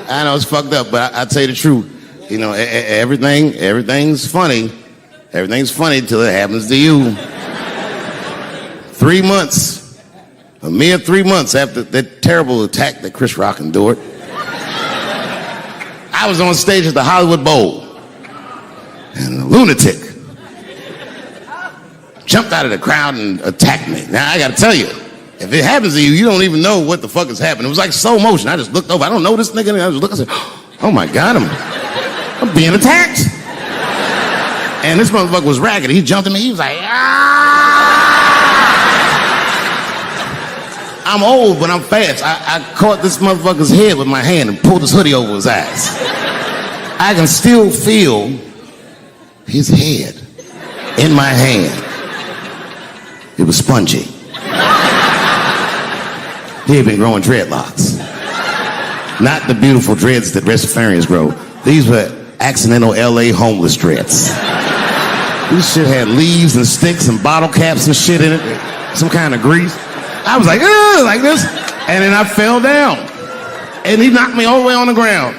I know it's fucked up, but I tell you the truth. You know, everything's funny. Everything's funny till it happens to you. 3 months, a mere 3 months after that terrible attack that Chris Rock endured, I was on stage at the Hollywood Bowl, and a lunatic jumped out of the crowd and attacked me. Now, I gotta tell you, if it happens to you, you don't even know what the fuck is happening. It was like slow motion. I just looked over. I don't know this nigga. And I just looked and said, oh my God, I'm being attacked. And this motherfucker was ragged. He jumped at me. He was like, ah! I'm old, but I'm fast. I caught this motherfucker's head with my hand and pulled his hoodie over his eyes. I can still feel his head in my hand. It was spongy. He had been growing dreadlocks. Not the beautiful dreads that Rastafarians grow. These were accidental LA homeless dreads. This shit had leaves and sticks and bottle caps and shit in it. Some kind of grease. I was like, ugh, like this. And then I fell down. And he knocked me all the way on the ground.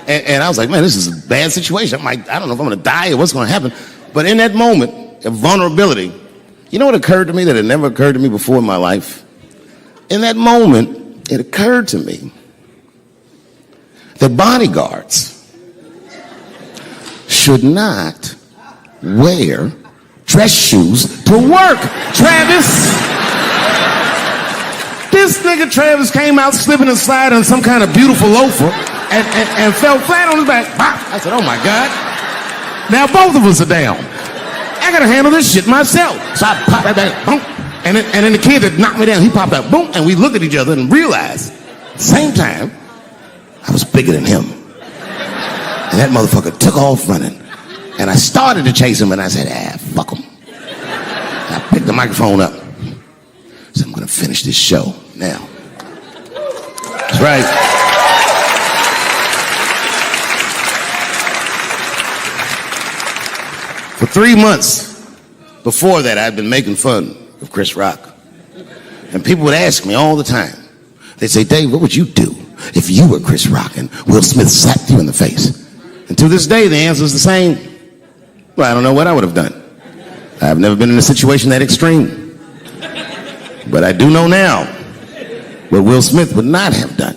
And I was like, man, this is a bad situation. I'm like, I don't know if I'm gonna die or what's gonna happen. But in that moment of vulnerability, you know what occurred to me that had never occurred to me before in my life? In that moment, it occurred to me that bodyguards should not wear dress shoes to work. Travis! This nigga Travis came out slipping and sliding on some kind of beautiful loafer and fell flat on his back. I said, oh my God. Now both of us are down. I gotta handle this shit myself. So I popped that back, boom. And then the kid that knocked me down, he popped out, boom. And we looked at each other and realized, at the same time, I was bigger than him. And that motherfucker took off running. And I started to chase him, and I said, fuck him. And I picked the microphone up. So I'm gonna finish this show now. That's right. For 3 months before that, I'd been making fun of Chris Rock. And people would ask me all the time. They'd say, Dave, what would you do if you were Chris Rock and Will Smith slapped you in the face? And to this day, the answer is the same. Well, I don't know what I would have done. I've never been in a situation that extreme. But I do know now what Will Smith would not have done.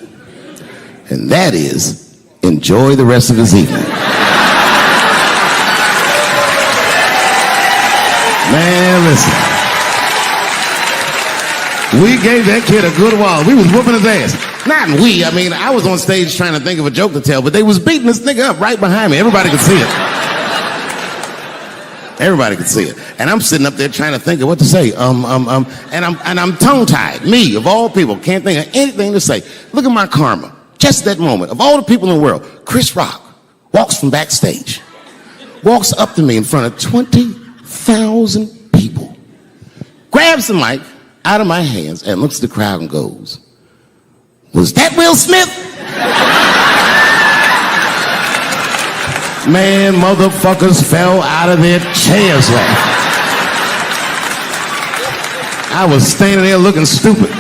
And that is enjoy the rest of his evening. Man, listen. We gave that kid a good while. We was whooping his ass. Not we, I mean, I was on stage trying to think of a joke to tell, but they was beating this nigga up right behind me. Everybody could see it. Everybody could see it. And I'm sitting up there trying to think of what to say. And I'm tongue-tied. Me, of all people, can't think of anything to say. Look at my karma. Just that moment. Of all the people in the world, Chris Rock walks from backstage, walks up to me in front of 20,000 people, grabs the mic out of my hands and looks at the crowd and goes, was that Will Smith? Man, motherfuckers fell out of their chairs laughing. I was standing there looking stupid.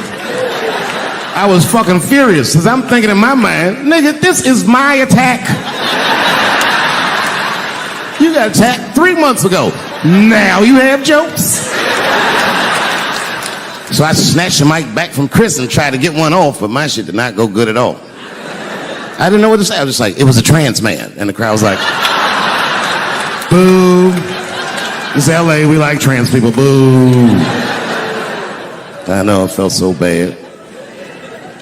I was fucking furious because I'm thinking in my mind, nigga, this is my attack. You got attacked 3 months ago. Now you have jokes. So I snatched the mic back from Chris and tried to get one off, but my shit did not go good at all. I didn't know what to say. I was just like, it was a trans man. And the crowd was like, boo. It's LA, we like trans people, boo. I know, I felt so bad.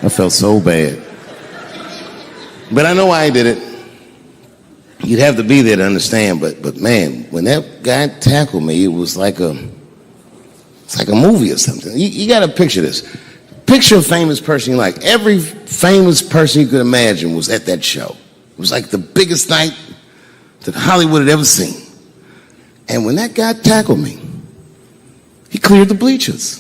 I felt so bad. But I know why I did it. You'd have to be there to understand, but man, when that guy tackled me, it was like it's like a movie or something. You gotta picture this. Picture a famous person you like. Every famous person you could imagine was at that show. It was like the biggest night that Hollywood had ever seen. And when that guy tackled me, he cleared the bleachers.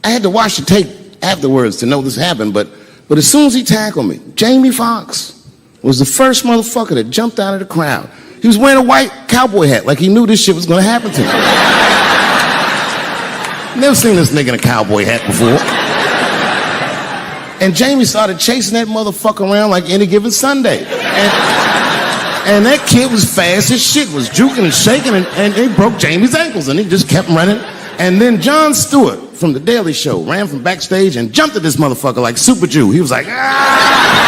I had to watch the tape afterwards to know this happened, but as soon as he tackled me, Jamie Foxx was the first motherfucker that jumped out of the crowd. He was wearing a white cowboy hat like he knew this shit was gonna happen to him. Never seen this nigga in a cowboy hat before. And Jamie started chasing that motherfucker around like any given Sunday. And that kid was fast as shit, was juking and shaking, and he broke Jamie's ankles, and he just kept running. And then Jon Stewart from The Daily Show ran from backstage and jumped at this motherfucker like Super Jew. He was like, ah!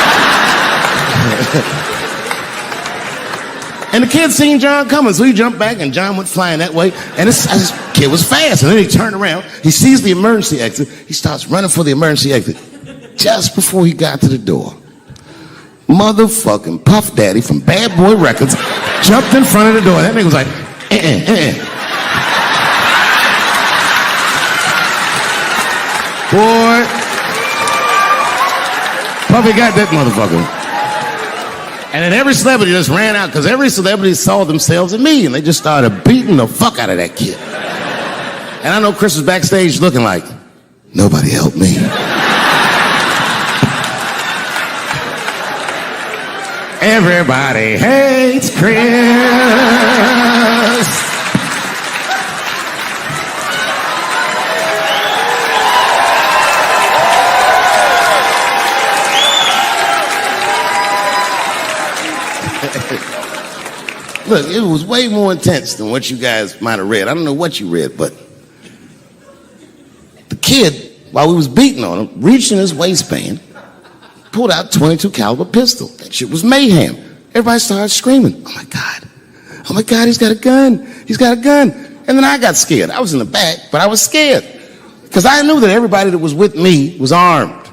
And the kid seen Jon coming, so he jumped back, and Jon went flying that way. And this kid was fast. And then he turned around. He sees the emergency exit. He starts running for the emergency exit. Just before he got to the door, motherfucking Puff Daddy from Bad Boy Records jumped in front of the door. That nigga was like, Boy, Puffy got that motherfucker. And then every celebrity just ran out because every celebrity saw themselves in me, and they just started beating the fuck out of that kid. And I know Chris was backstage looking like, nobody helped me. Everybody hates Chris. Look, it was way more intense than what you guys might have read. I don't know what you read, but the kid, while we was beating on him, reached in his waistband, pulled out a .22 caliber pistol. That shit was mayhem. Everybody started screaming, oh my God, he's got a gun, he's got a gun. And then I got scared. I was in the back, but I was scared because I knew that everybody that was with me was armed.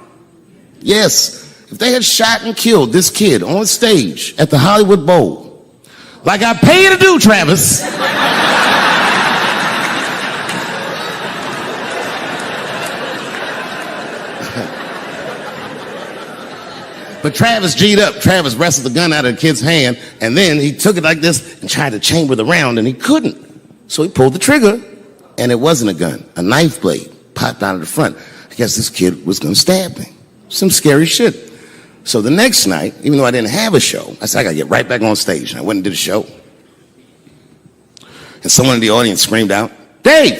Yes, if they had shot and killed this kid on stage at the Hollywood Bowl, like I pay you to do, Travis. But Travis G'd up. Travis wrestled the gun out of the kid's hand, and then he took it like this and tried to chamber the round, and he couldn't. So he pulled the trigger, and it wasn't a gun. A knife blade popped out of the front. I guess this kid was gonna stab me. Some scary shit. So the next night, even though I didn't have a show, I said, I gotta get right back on stage. And I went and did a show. And someone in the audience screamed out, Dave,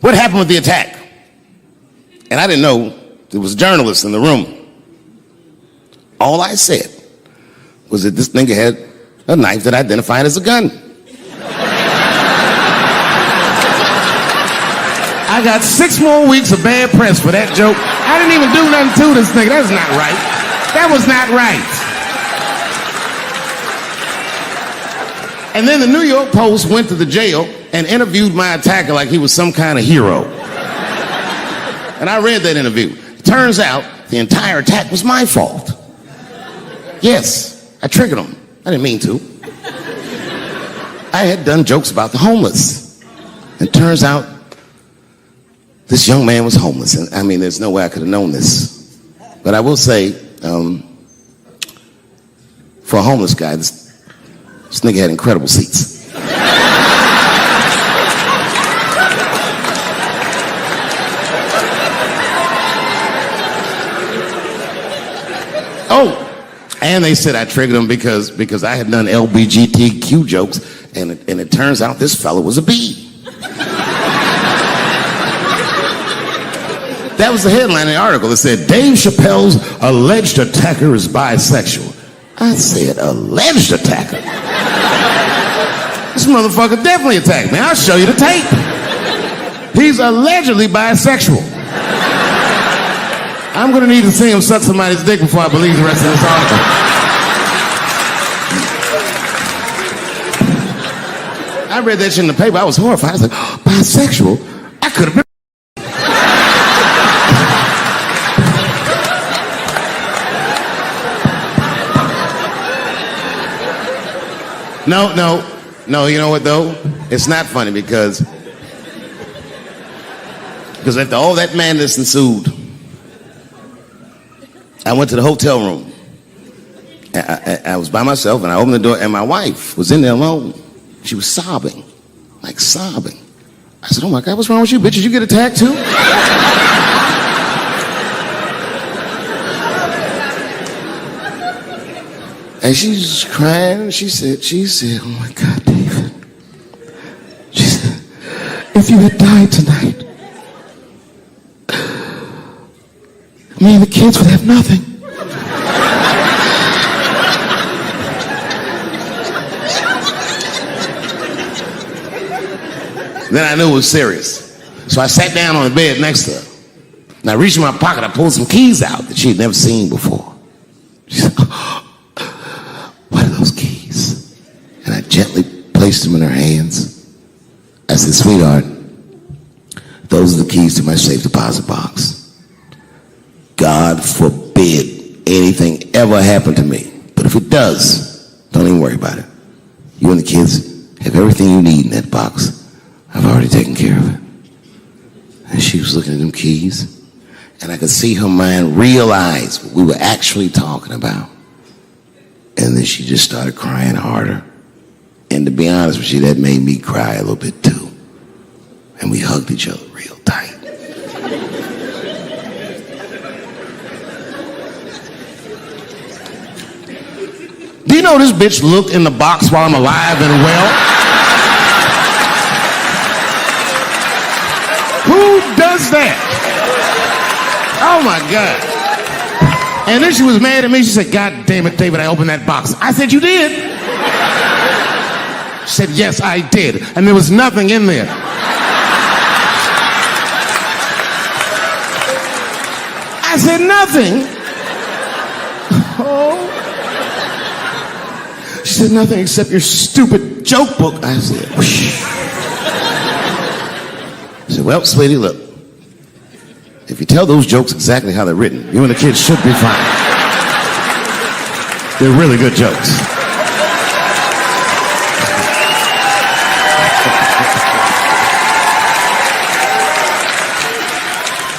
what happened with the attack? And I didn't know there was a journalist in the room. All I said was that this nigga had a knife that identified as a gun. I got 6 more weeks of bad press for that joke. I didn't even do nothing to this nigga. That's not right. That was not right. And then the New York Post went to the jail and interviewed my attacker like he was some kind of hero. And I read that interview. It turns out the entire attack was my fault. Yes, I triggered him. I didn't mean to. I had done jokes about the homeless. It turns out this young man was homeless. And I mean, there's no way I could have known this. But I will say, for a homeless guy, this nigga had incredible seats. Oh, and they said I triggered him because I had done LBGTQ jokes, and it turns out this fellow was a bee. That was the headline in the article. It said, Dave Chappelle's alleged attacker is bisexual. I said, alleged attacker? This motherfucker definitely attacked me. I'll show you the tape. He's allegedly bisexual. I'm gonna need to see him suck somebody's dick before I believe the rest of this article. I read that shit in the paper. I was horrified. I was like, oh, bisexual? I could have been. No, you know what though? It's not funny because after all that madness ensued, I went to the hotel room. I was by myself and I opened the door and my wife was in there alone. She was sobbing, like sobbing. I said, oh my God, what's wrong with you, bitch? Did you get attacked too? And she's crying. She said, oh my God, David. She said, if you had died tonight, Me and the kids would have nothing. Then I knew it was serious. So I sat down on the bed next to her. And I reached in my pocket, I pulled some keys out that she had never seen before. She said, what are those keys? And I gently placed them in her hands. I said, sweetheart, those are the keys to my safe deposit box. God forbid anything ever happen to me. But if it does, don't even worry about it. You and the kids have everything you need in that box. I've already taken care of it. And she was looking at them keys. And I could see her mind realize what we were actually talking about. And then she just started crying harder. And to be honest with you, that made me cry a little bit too. And we hugged each other real tight. Do you know this bitch looked in the box while I'm alive and well? Who does that? Oh my God. And then she was mad at me. She said, God damn it, David, I opened that box. I said, you did? She said, yes, I did. And there was nothing in there. I said, nothing? Oh. She said, nothing except your stupid joke book. I said, whoosh. I said, well, sweetie, look. If you tell those jokes exactly how they're written, you and the kids should be fine. They're really good jokes.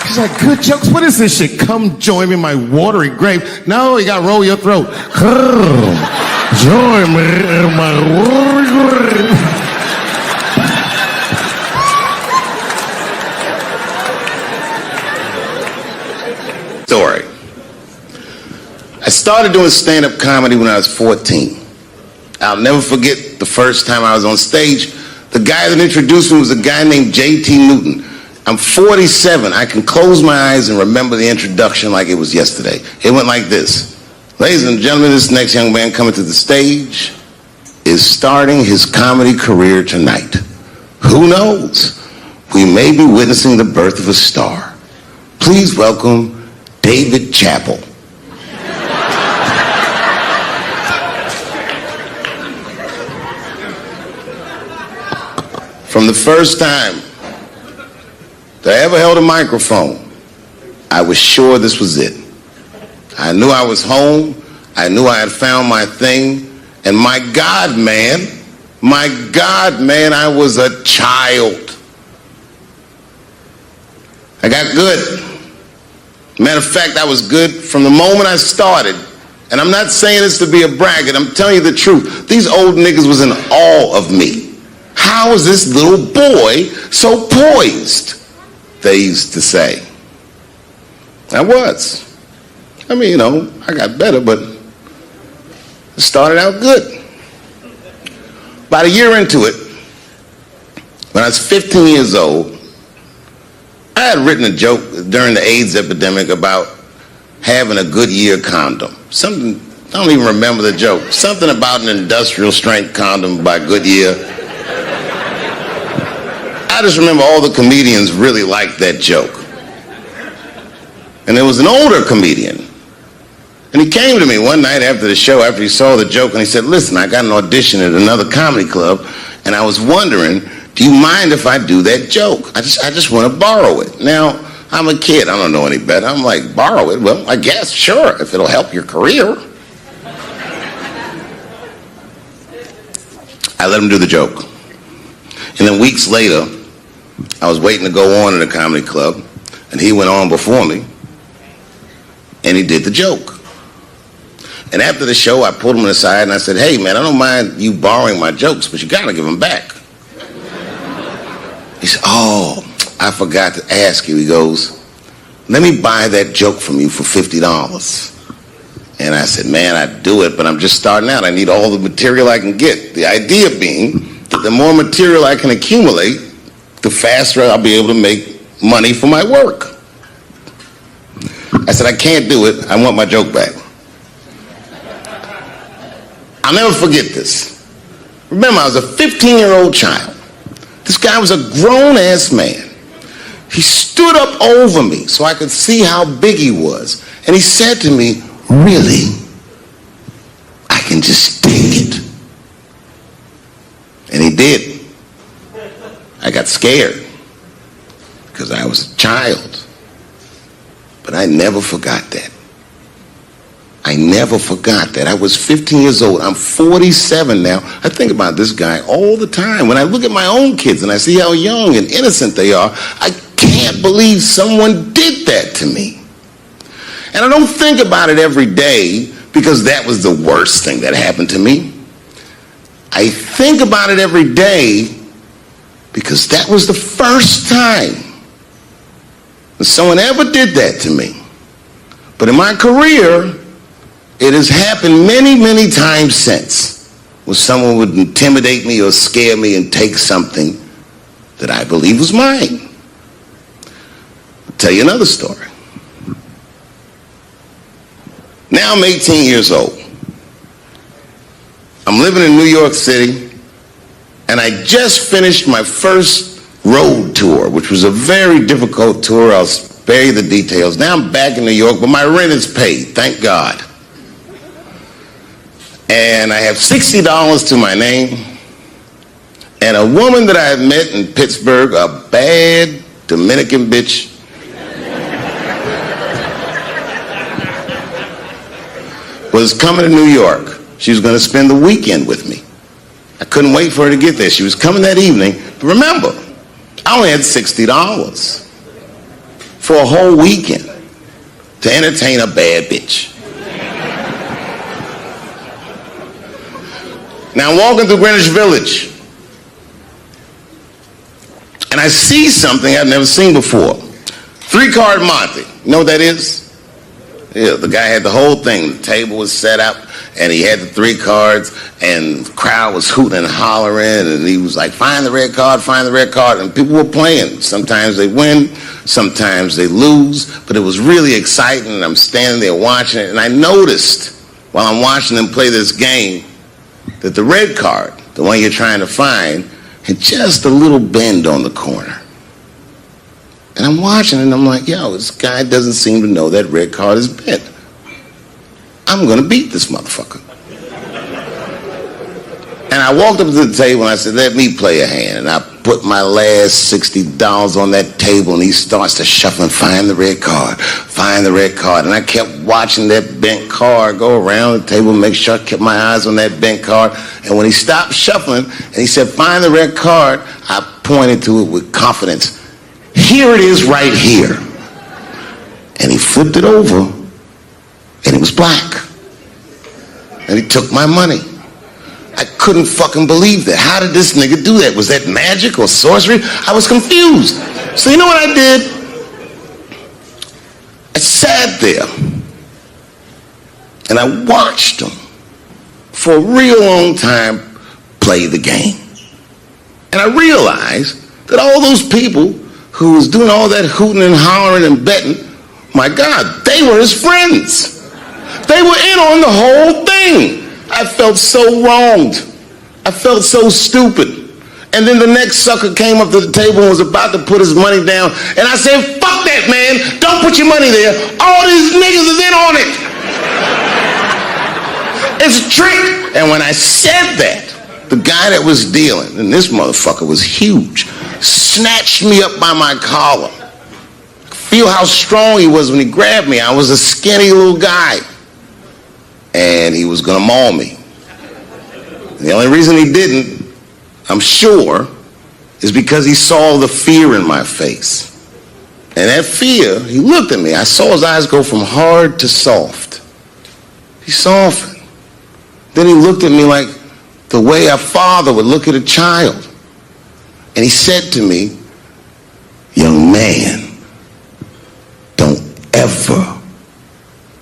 She's like, good jokes? What is this shit? Come join me in my watery grave. No, you gotta roll your throat. Join me in my watery grave. Story. I started doing stand-up comedy when I was 14. I'll never forget the first time I was on stage. The guy that introduced me was a guy named J.T. Newton. I'm 47. I can close my eyes and remember the introduction like it was yesterday. It went like this. Ladies and gentlemen, this next young man coming to the stage is starting his comedy career tonight. Who knows? We may be witnessing the birth of a star. Please welcome David Chappelle. From the first time that I ever held a microphone, I was sure this was it. I knew I was home. I knew I had found my thing. And my God, man, I was a child. I got good. Matter of fact, I was good from the moment I started. And I'm not saying this to be a braggart. I'm telling you the truth. These old niggas was in awe of me. How is this little boy so poised? They used to say. I was. I mean, you know, I got better, but it started out good. About a year into it, when I was 15 years old, I had written a joke during the AIDS epidemic about having a Goodyear condom. Something, I don't even remember the joke. Something about an industrial strength condom by Goodyear. I just remember all the comedians really liked that joke. And there was an older comedian. And he came to me one night after the show, after he saw the joke, and he said, listen, I got an audition at another comedy club, and I was wondering, do you mind if I do that joke? I just want to borrow it. Now, I'm a kid. I don't know any better. I'm like, borrow it? Well, I guess, sure, if it'll help your career. I let him do the joke. And then weeks later, I was waiting to go on in a comedy club, and he went on before me, and he did the joke. And after the show, I pulled him aside and I said, hey, man, I don't mind you borrowing my jokes, but you got to give them back. He said, oh, I forgot to ask you. He goes, let me buy that joke from you for $50. And I said, man, I'd do it, but I'm just starting out. I need all the material I can get. The idea being that the more material I can accumulate, the faster I'll be able to make money for my work. I said, I can't do it. I want my joke back. I'll never forget this. Remember, I was a 15-year-old child. This guy was a grown-ass man. He stood up over me so I could see how big he was. And he said to me, really? I can just take it. And he did. I got scared because I was a child. But I never forgot that. I never forgot that. I was 15 years old. I'm 47 now. I think about this guy all the time. When I look at my own kids and I see how young and innocent they are, I can't believe someone did that to me. And I don't think about it every day because that was the worst thing that happened to me. I think about it every day because that was the first time that someone ever did that to me. But in my career, it has happened many, many times since, where someone would intimidate me or scare me and take something that I believe was mine. I'll tell you another story. Now I'm 18 years old. I'm living in New York City, and I just finished my first road tour, which was a very difficult tour. I'll spare you the details. Now I'm back in New York, but my rent is paid, thank God. And I have $60 to my name, and a woman that I had met in Pittsburgh, a bad Dominican bitch, was coming to New York. She was going to spend the weekend with me. I couldn't wait for her to get there. She was coming that evening. But remember, I only had $60 for a whole weekend to entertain a bad bitch. Now I'm walking through Greenwich Village, and I see something I've never seen before. 3-card Monte. You know what that is? Yeah, the guy had the whole thing. The table was set up, and he had the 3 cards, and the crowd was hooting and hollering, and he was like, find the red card, find the red card, and people were playing. Sometimes they win, sometimes they lose, but it was really exciting, and I'm standing there watching it, and I noticed while I'm watching them play this game that the red card, the one you're trying to find, had just a little bend on the corner. And I'm watching it, and I'm like, yo, this guy doesn't seem to know that red card is bent. I'm going to beat this motherfucker. And I walked up to the table, and I said, let me play a hand. And I put my last $60 on that table, and he starts to shuffle and find the red card, find the red card. And I kept watching that bent card go around the table, make sure I kept my eyes on that bent card. And when he stopped shuffling, and he said, find the red card, I pointed to it with confidence. Here it is right here. And he flipped it over, and it was black. And he took my money. I couldn't fucking believe that. How did this nigga do that? Was that magic or sorcery? I was confused. So you know what I did? I sat there, and I watched him for a real long time play the game. And I realized that all those people who was doing all that hooting and hollering and betting, my God, they were his friends. They were in on the whole thing. I felt so wronged. I felt so stupid. And then the next sucker came up to the table and was about to put his money down. And I said, fuck that, man. Don't put your money there. All these niggas is in on it. It's a trick. And when I said that, the guy that was dealing, and this motherfucker was huge, snatched me up by my collar. Feel how strong he was when he grabbed me. I was a skinny little guy. And he was gonna maul me. And the only reason he didn't, I'm sure, is because he saw the fear in my face. And that fear, he looked at me. I saw his eyes go from hard to soft. He softened. Then he looked at me like the way a father would look at a child. And he said to me, young man, don't ever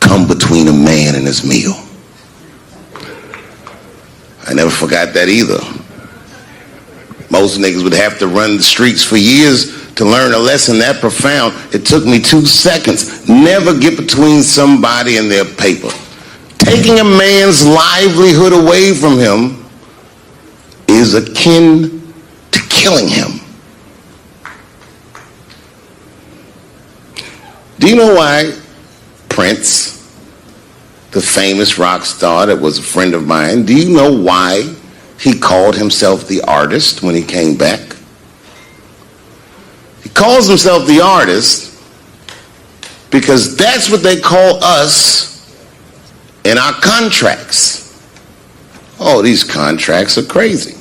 come between a man and his meal. I never forgot that either. Most niggas would have to run the streets for years to learn a lesson that profound, it took me 2 seconds. Never get between somebody and their paper. Taking a man's livelihood away from him is akin to killing him. Do you know why Prince, the famous rock star that was a friend of mine, do you know why he called himself the artist when he came back? He calls himself the artist because that's what they call us in our contracts. Oh, these contracts are crazy.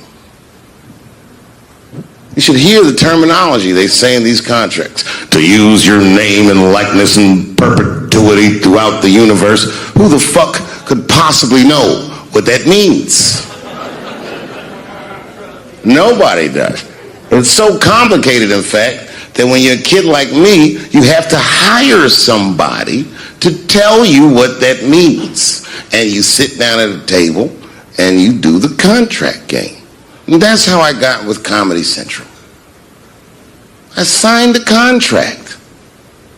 You should hear the terminology they say in these contracts. To use your name and likeness in perpetuity throughout the universe. Who the fuck could possibly know what that means? Nobody does. It's so complicated, in fact, that when you're a kid like me, you have to hire somebody to tell you what that means. And you sit down at a table and you do the contract game. And that's how I got with Comedy Central. I signed the contract.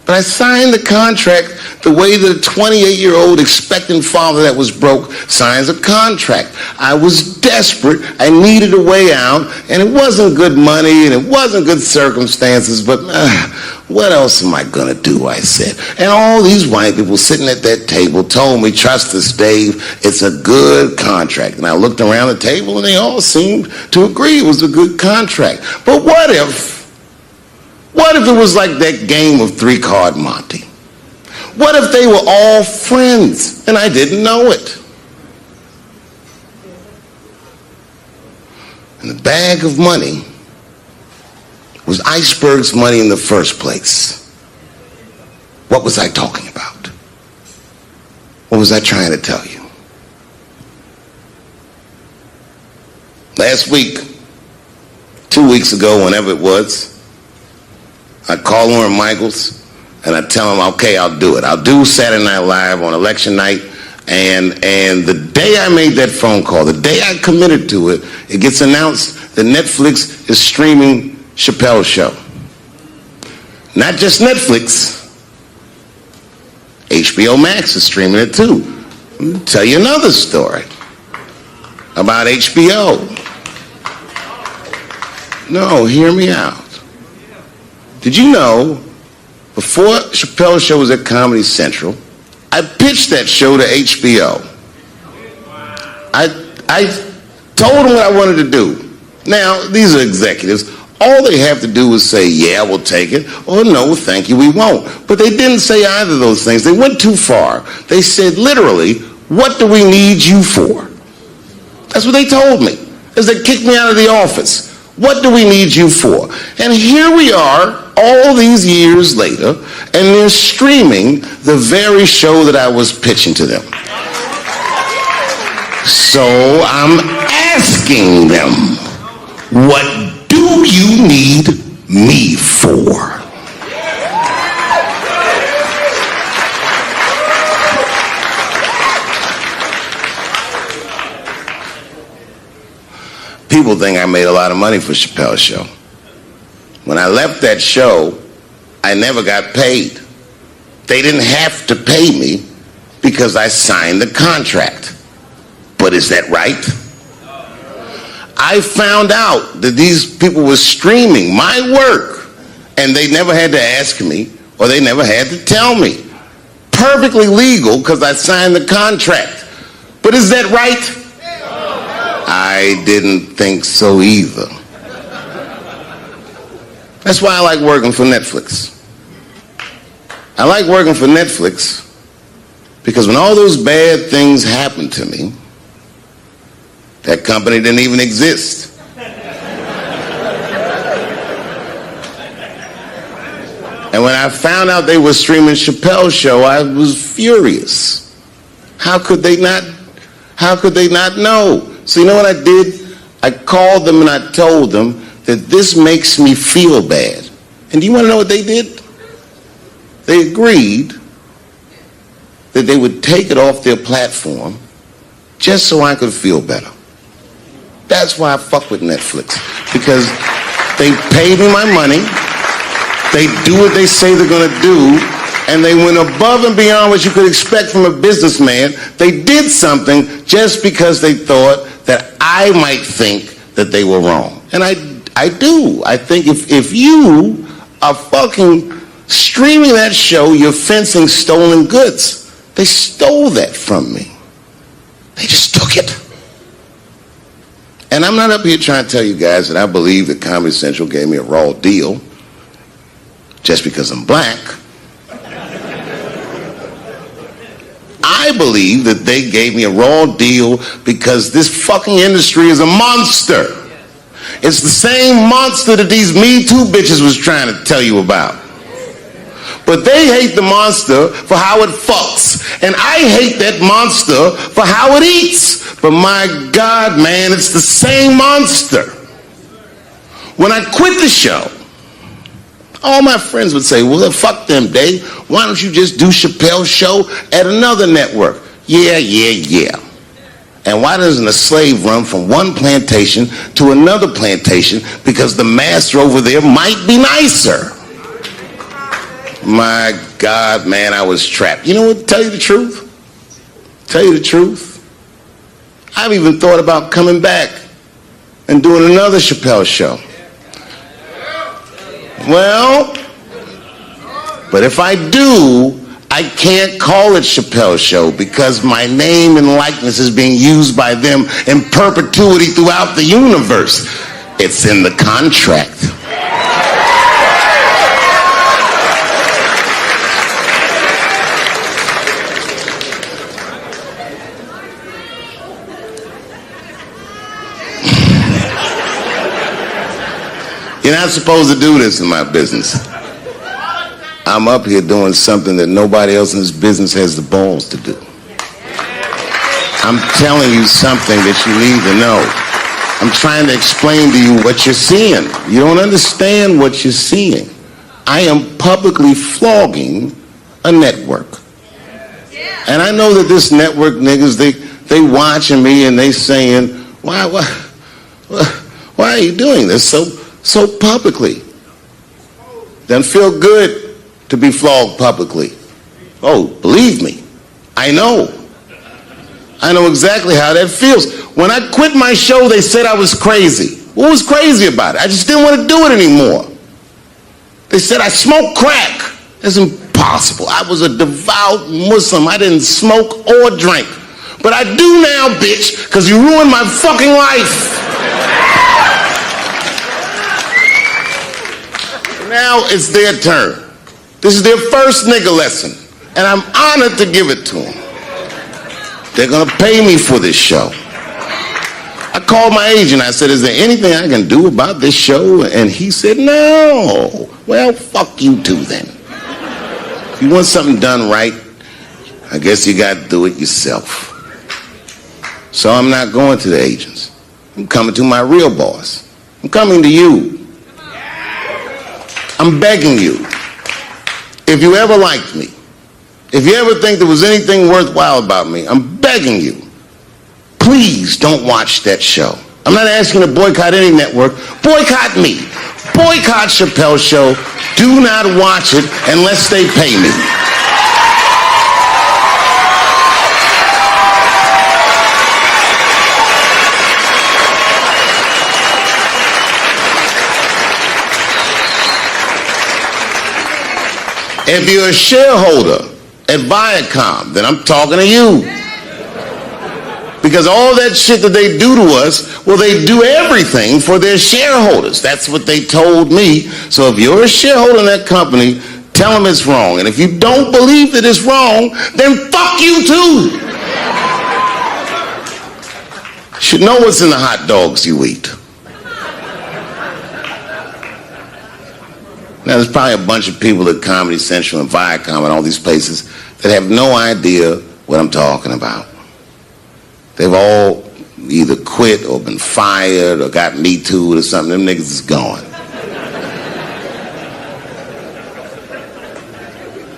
But I signed the contract the way that a 28-year-old expectant father that was broke signs a contract. I was desperate. I needed a way out. And it wasn't good money and it wasn't good circumstances. But what else am I going to do, I said. And all these white people sitting at that table told me, trust us, Dave, it's a good contract. And I looked around the table and they all seemed to agree it was a good contract. But what if it was like that game of 3-card Monte? What if they were all friends and I didn't know it? And the bag of money was Iceberg's money in the first place. What was I talking about? What was I trying to tell you? Last week, 2 weeks ago, whenever it was, I call Lauren Michaels and I tell him, okay, I'll do it. I'll do Saturday Night Live on election night. And the day I made that phone call, the day I committed to it, it gets announced that Netflix is streaming Chappelle's show. Not just Netflix, HBO Max is streaming it too. I'll tell you another story about HBO. No, hear me out. Did you know, before Chappelle's show was at Comedy Central, I pitched that show to HBO. I told them what I wanted to do. Now, these are executives. All they have to do is say, yeah, we'll take it, or no, thank you, we won't. But they didn't say either of those things. They went too far. They said, literally, what do we need you for? That's what they told me, as they kicked me out of the office. What do we need you for? And here we are, all these years later, and they're streaming the very show that I was pitching to them. So I'm asking them, what do you need me for? People think I made a lot of money for Chappelle's show. When I left that show, I never got paid. They didn't have to pay me because I signed the contract. But is that right? I found out that these people were streaming my work and they never had to ask me or they never had to tell me. Perfectly legal because I signed the contract. But is that right? I didn't think so either. That's why I like working for Netflix. I like working for Netflix because when all those bad things happened to me, that company didn't even exist. And when I found out they were streaming Chappelle's show, I was furious. How could they not know? So you know what I did? I called them and I told them that this makes me feel bad. And do you want to know what they did? They agreed that they would take it off their platform just so I could feel better. That's why I fuck with Netflix. Because they paid me my money. They do what they say they're going to do, and they went above and beyond what you could expect from a businessman. They did something just because they thought that I might think that they were wrong. And I do. I think if you are fucking streaming that show, you're fencing stolen goods. They stole that from me. They just took it. And I'm not up here trying to tell you guys that I believe that Comedy Central gave me a raw deal just because I'm black. I believe that they gave me a raw deal because this fucking industry is a monster. It's the same monster that these Me Too bitches was trying to tell you about. But they hate the monster for how it fucks. And I hate that monster for how it eats. But my God, man, it's the same monster. When I quit the show, all my friends would say, well, fuck them, Dave. Why don't you just do Chappelle's show at another network? Yeah. And why doesn't a slave run from one plantation to another plantation because the master over there might be nicer? My God, man, I was trapped. You know what, tell you the truth? I've even thought about coming back and doing another Chappelle show. Well, but if I do, I can't call it Chappelle Show because my name and likeness is being used by them in perpetuity throughout the universe. It's in the contract. You're not supposed to do this in my business. I'm up here doing something that nobody else in this business has the balls to do. I'm telling you something that you need to know. I'm trying to explain to you what you're seeing. You don't understand what you're seeing. I am publicly flogging a network. And I know that this network niggas, they watching me and they saying, why are you doing this so publicly? Doesn't feel good to be flogged publicly. Oh, believe me, I know exactly how that feels. When I quit my show, they said I was crazy. What was crazy about it? I just didn't want to do it anymore. They said I smoked crack. That's impossible. I was a devout Muslim. I didn't smoke or drink. But I do now, bitch, because you ruined my fucking life. Now it's their turn. This is their first nigga lesson, and I'm honored to give it to them. They're gonna pay me for this show. I called my agent. I said, is there anything I can do about this show? And he said, no. Well, fuck you too then. If you want something done right, I guess you gotta do it yourself. So I'm not going to the agents. I'm coming to my real boss. I'm coming to you. I'm begging you. If you ever liked me, if you ever think there was anything worthwhile about me, I'm begging you, please don't watch that show. I'm not asking you to boycott any network. Boycott me. Boycott Chappelle's show. Do not watch it unless they pay me. If you're a shareholder at Viacom, then I'm talking to you. Because all that shit that they do to us, well, they do everything for their shareholders. That's what they told me. So if you're a shareholder in that company, tell them it's wrong. And if you don't believe that it's wrong, then fuck you too. You should know what's in the hot dogs you eat. Now, there's probably a bunch of people at Comedy Central and Viacom and all these places that have no idea what I'm talking about. They've all either quit or been fired or got Me Too'd or something. Them niggas is gone.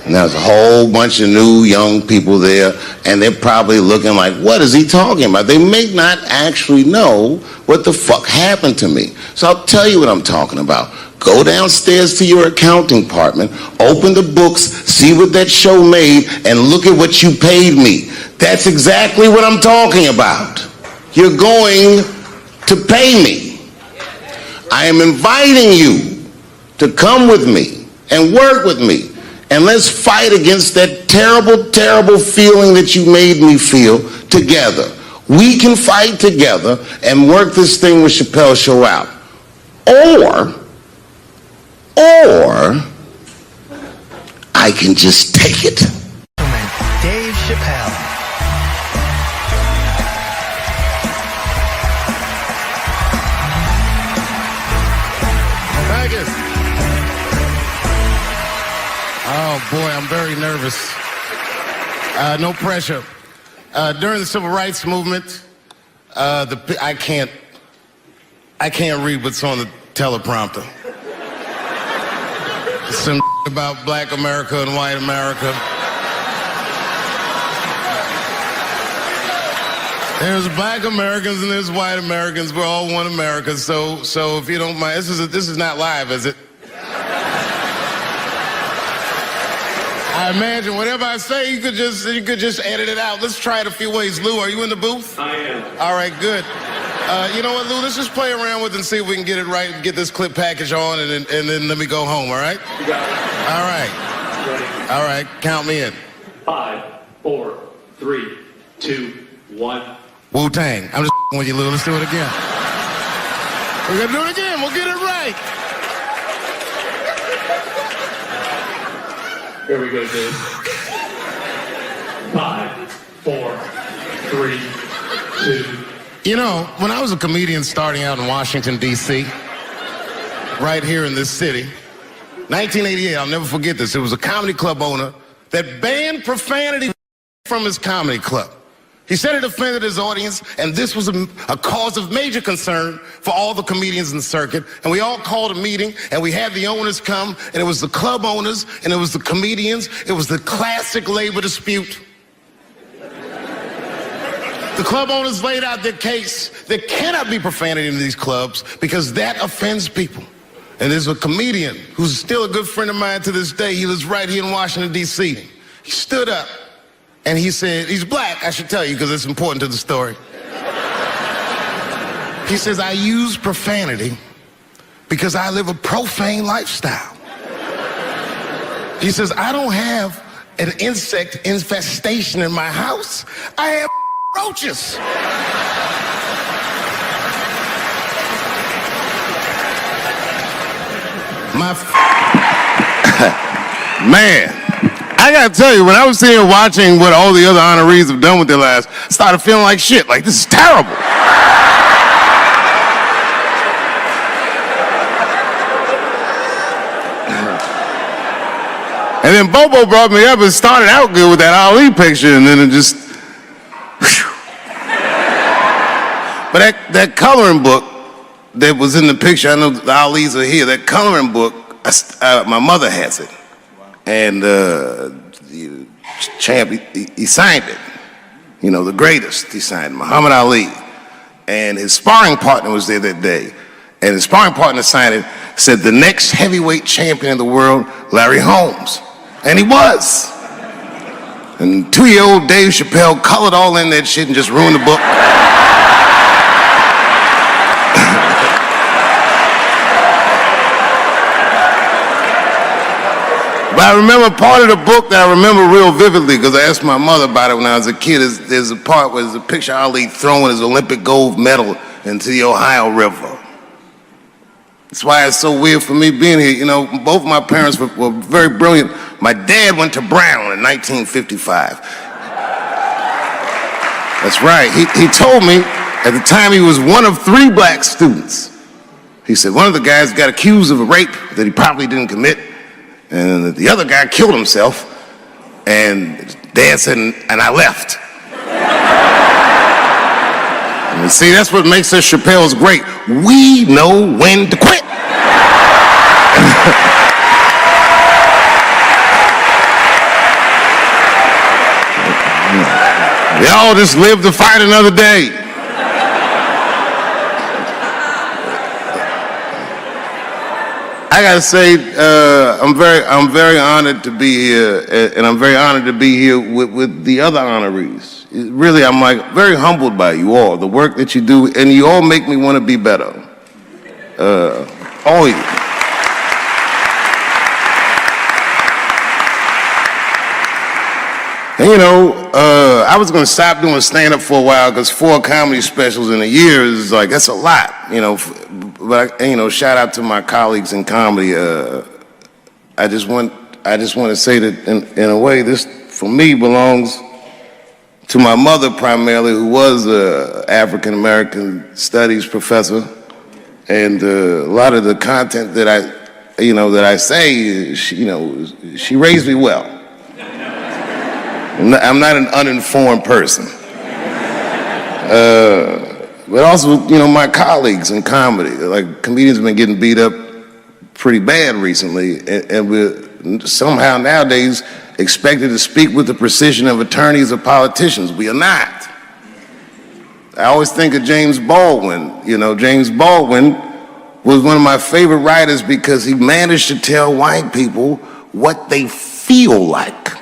And there's a whole bunch of new young people there, and they're probably looking like, what is he talking about? They may not actually know what the fuck happened to me. So I'll tell you what I'm talking about. Go downstairs to your accounting department, open the books, see what that show made, and look at what you paid me. That's exactly what I'm talking about. You're going to pay me. I am inviting you to come with me and work with me, and let's fight against that terrible, terrible feeling that you made me feel together. We can fight together and work this thing with Chappelle Show out. Or I can just take it. Dave Chappelle. Thank you. Oh boy, I'm very nervous. No pressure. During the Civil Rights Movement, I can't read what's on the teleprompter. Some about black America and white America. There's black Americans and there's white Americans. We're all one America. So if you don't mind, this is not live, is it? I imagine whatever I say, you could just edit it out. Let's try it a few ways. Lou, are you in the booth? I am. All right, good. You know what, Lou? Let's just play around with it and see if we can get it right and get this clip package on, and then let me go home. All right? You got it. All right. Ready? All right. Count me in. 5, 4, 3, 2, 1. Wu-Tang. I'm just with you, Lou. Let's do it again. We're gonna do it again. We'll get it right. Here we go, Dave. 5, 4, 3, 2. You know, when I was a comedian starting out in Washington, D.C., right here in this city, 1988, I'll never forget this. It was a comedy club owner that banned profanity from his comedy club. He said it offended his audience, and this was a cause of major concern for all the comedians in the circuit. And we all called a meeting, and we had the owners come, and it was the club owners, and it was the comedians. It was the classic labor dispute. The club owners laid out their case. There cannot be profanity in these clubs because that offends people. And there's a comedian who's still a good friend of mine to this day. He lives right here in Washington, D.C. He stood up and he said, he's black, I should tell you because it's important to the story. He says, I use profanity because I live a profane lifestyle. He says, I don't have an insect infestation in my house. I have roaches. Man, I gotta tell you, when I was sitting here watching what all the other honorees have done with their lives, I started feeling like shit. Like, this is terrible. And then Bobo brought me up and started out good with that Ali picture, and then it just... But that coloring book that was in the picture, I know the Ali's are here, that coloring book, my mother has it. And Champ, he signed it. You know, the greatest, he signed it, Muhammad Ali. And his sparring partner was there that day. And his sparring partner signed it, said the next heavyweight champion in the world, Larry Holmes. And he was. And 2-year-old Dave Chappelle colored all in that shit and just ruined the book. But I remember part of the book that I remember real vividly because I asked my mother about it when I was a kid. There's a part where there's a picture of Ali throwing his Olympic gold medal into the Ohio River. That's why it's so weird for me being here. You know, both my parents were very brilliant. My dad went to Brown in 1955. That's right. He told me at the time he was one of 3 black students. He said one of the guys got accused of a rape that he probably didn't commit. And the other guy killed himself, and Dad said, and I left. And see, that's what makes us Chappelle's great. We know when to quit. Y'all just live to fight another day. I I gotta say, I'm very honored to be here, and I'm very honored to be here with the other honorees. Really, I'm like very humbled by you all, the work that you do, and you all make me want to be better. All of you. And you know, I was gonna stop doing stand-up for a while because 4 comedy specials in a year is like, that's a lot, you know. But you know, shout out to my colleagues in comedy. I just want to say that in a way, this for me belongs to my mother primarily, who was an African American studies professor, and a lot of the content that I say, she raised me well. I'm not an uninformed person. But also, you know, my colleagues in comedy, like comedians have been getting beat up pretty bad recently, and we're somehow nowadays expected to speak with the precision of attorneys or politicians. We are not. I always think of James Baldwin. You know, James Baldwin was one of my favorite writers because he managed to tell white people what they feel like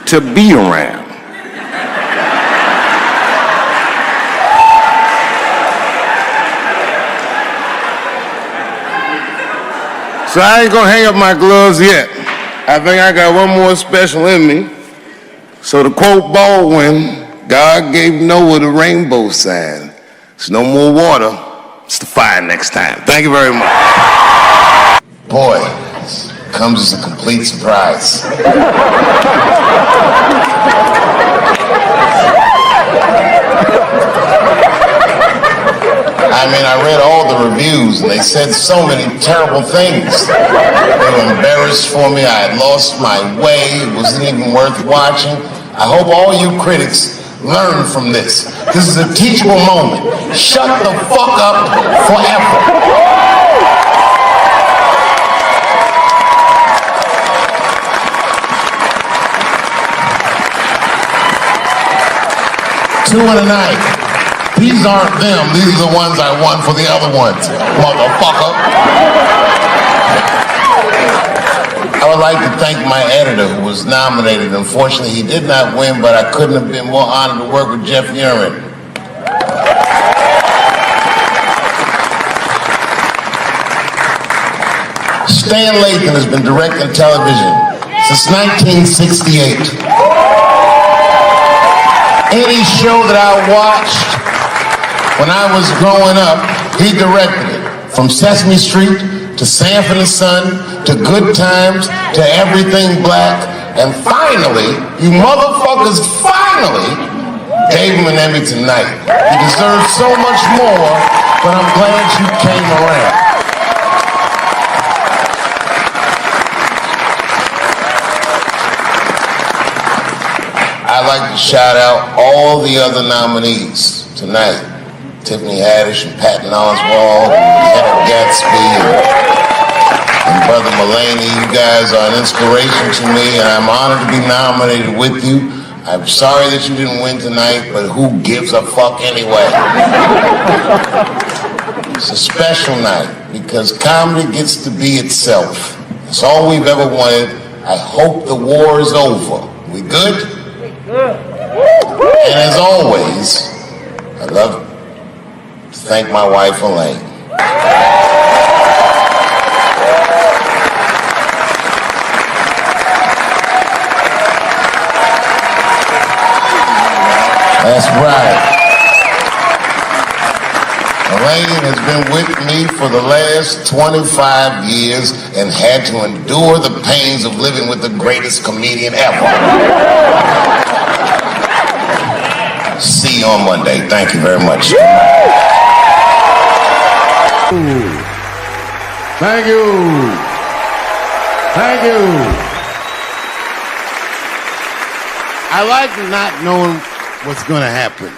to be around. So I ain't gonna hang up my gloves yet. I think I got one more special in me. So to quote Baldwin, God gave Noah the rainbow sign. It's no more water, it's the fire next time. Thank you very much. Boy, this comes as a complete surprise. I mean, I read all the reviews, and they said so many terrible things. They were embarrassed for me. I had lost my way. It wasn't even worth watching. I hope all you critics learn from this. This is a teachable moment. Shut the fuck up forever. Two in a night. These aren't them. These are the ones I won for the other ones, motherfucker. I would like to thank my editor who was nominated. Unfortunately, he did not win, but I couldn't have been more honored to work with Jeff Urin. Stan Lathan has been directing television since 1968. Any show that I watched when I was growing up, he directed it. From Sesame Street to Sanford and Son to Good Times to Everything Black. And finally, you motherfuckers finally gave him an Emmy tonight. He deserves so much more, but I'm glad you came around. I'd like to shout out all the other nominees tonight. Tiffany Haddish and Patton Oswalt, and Kenneth Gatsby, and Brother Mulaney. You guys are an inspiration to me, and I'm honored to be nominated with you. I'm sorry that you didn't win tonight, but who gives a fuck anyway? It's a special night because comedy gets to be itself. It's all we've ever wanted. I hope the war is over. We good? And as always, I love to thank my wife, Elaine. That's right. Elaine has been with me for the last 25 years and had to endure the pains of living with the greatest comedian ever. See you on Monday. Thank you very much. Thank you. Thank you. I like not knowing what's going to happen.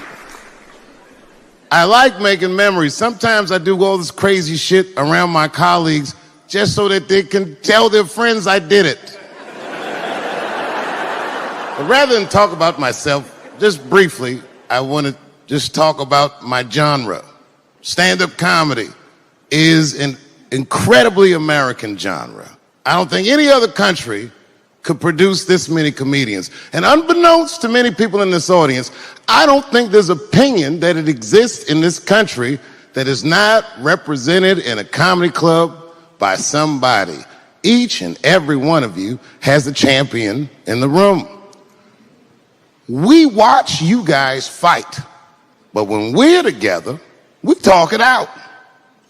I like making memories. Sometimes I do all this crazy shit around my colleagues just so that they can tell their friends I did it. But rather than talk about myself, just briefly, I want to just talk about my genre. Stand-up comedy is incredibly American genre. I don't think any other country could produce this many comedians. And unbeknownst to many people in this audience, I don't think there's opinion that it exists in this country that is not represented in a comedy club by somebody. Each and every one of you has a champion in the room. We watch you guys fight, but when we're together, we talk it out.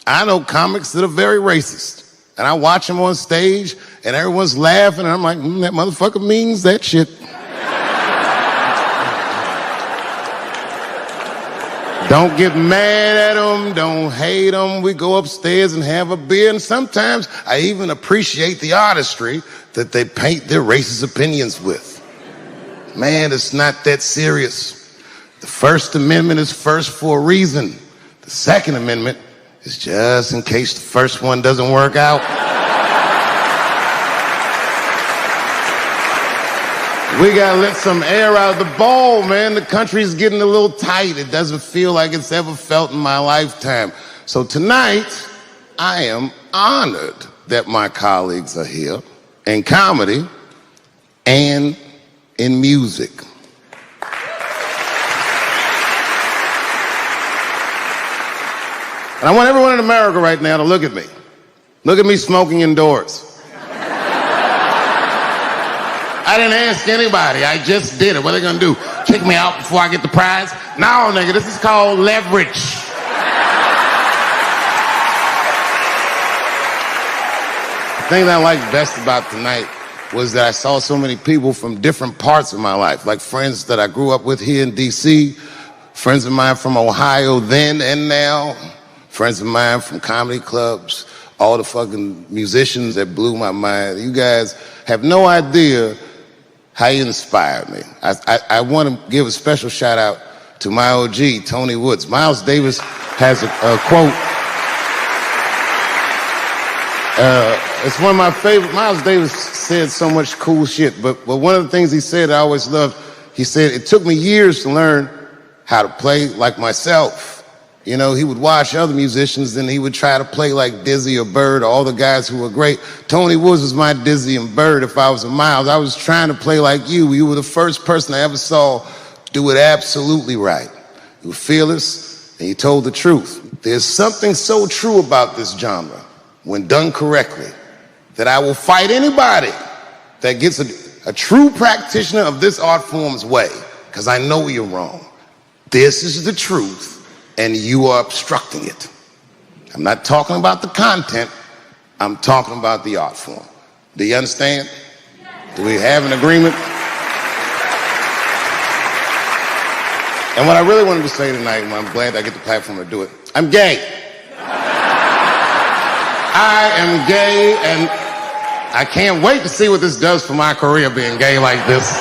I know comics that are very racist, and I watch them on stage, and everyone's laughing, and I'm like, that motherfucker means that shit. Don't get mad at them, don't hate them. We go upstairs and have a beer, and sometimes I even appreciate the artistry that they paint their racist opinions with. Man, it's not that serious. The First Amendment is first for a reason. The Second Amendment is just in case the first one doesn't work out. We gotta let some air out of the ball, man. The country's getting a little tight. It doesn't feel like it's ever felt in my lifetime. So tonight, I am honored that my colleagues are here in comedy and in music. And I want everyone in America right now to look at me. Look at me smoking indoors. I didn't ask anybody, I just did it. What are they gonna do? Kick me out before I get the prize? No, nigga, this is called leverage. The thing that I liked best about tonight was that I saw so many people from different parts of my life, like friends that I grew up with here in DC, friends of mine from Ohio then and now, friends of mine from comedy clubs, all the fucking musicians that blew my mind. You guys have no idea how you inspired me. I want to give a special shout out to my OG, Tony Woods. Miles Davis has a quote. It's one of my favorite. Miles Davis said so much cool shit, but one of the things he said I always loved, he said, it took me years to learn how to play like myself. You know, he would watch other musicians and he would try to play like Dizzy or Bird or all the guys who were great. Tony Woods was my Dizzy and Bird. If I was a Miles, I was trying to play like you. You were the first person I ever saw do it absolutely right. You were fearless and you told the truth. There's something so true about this genre, when done correctly, that I will fight anybody that gets a true practitioner of this art form's way, because I know you're wrong. This is the truth. And you are obstructing it. I'm not talking about the content, I'm talking about the art form. Do you understand? Do we have an agreement? And what I really wanted to say tonight, and I'm glad I get the platform to do it, I'm gay. I am gay, and I can't wait to see what this does for my career, being gay like this.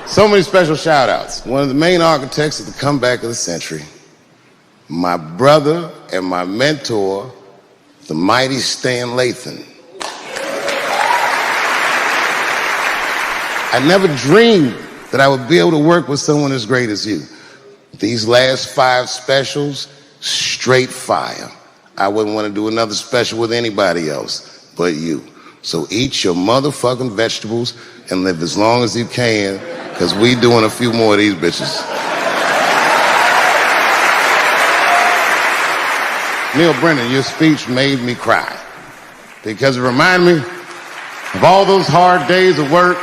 So many special shout outs. One of the main architects of the comeback of the century, my brother and my mentor, the mighty Stan Lathan. I never dreamed that I would be able to work with someone as great as you. These last 5 specials, straight fire. I wouldn't want to do another special with anybody else but you. So eat your motherfucking vegetables and live as long as you can, because we doing a few more of these bitches. Neil Brennan, your speech made me cry, because it reminded me of all those hard days of work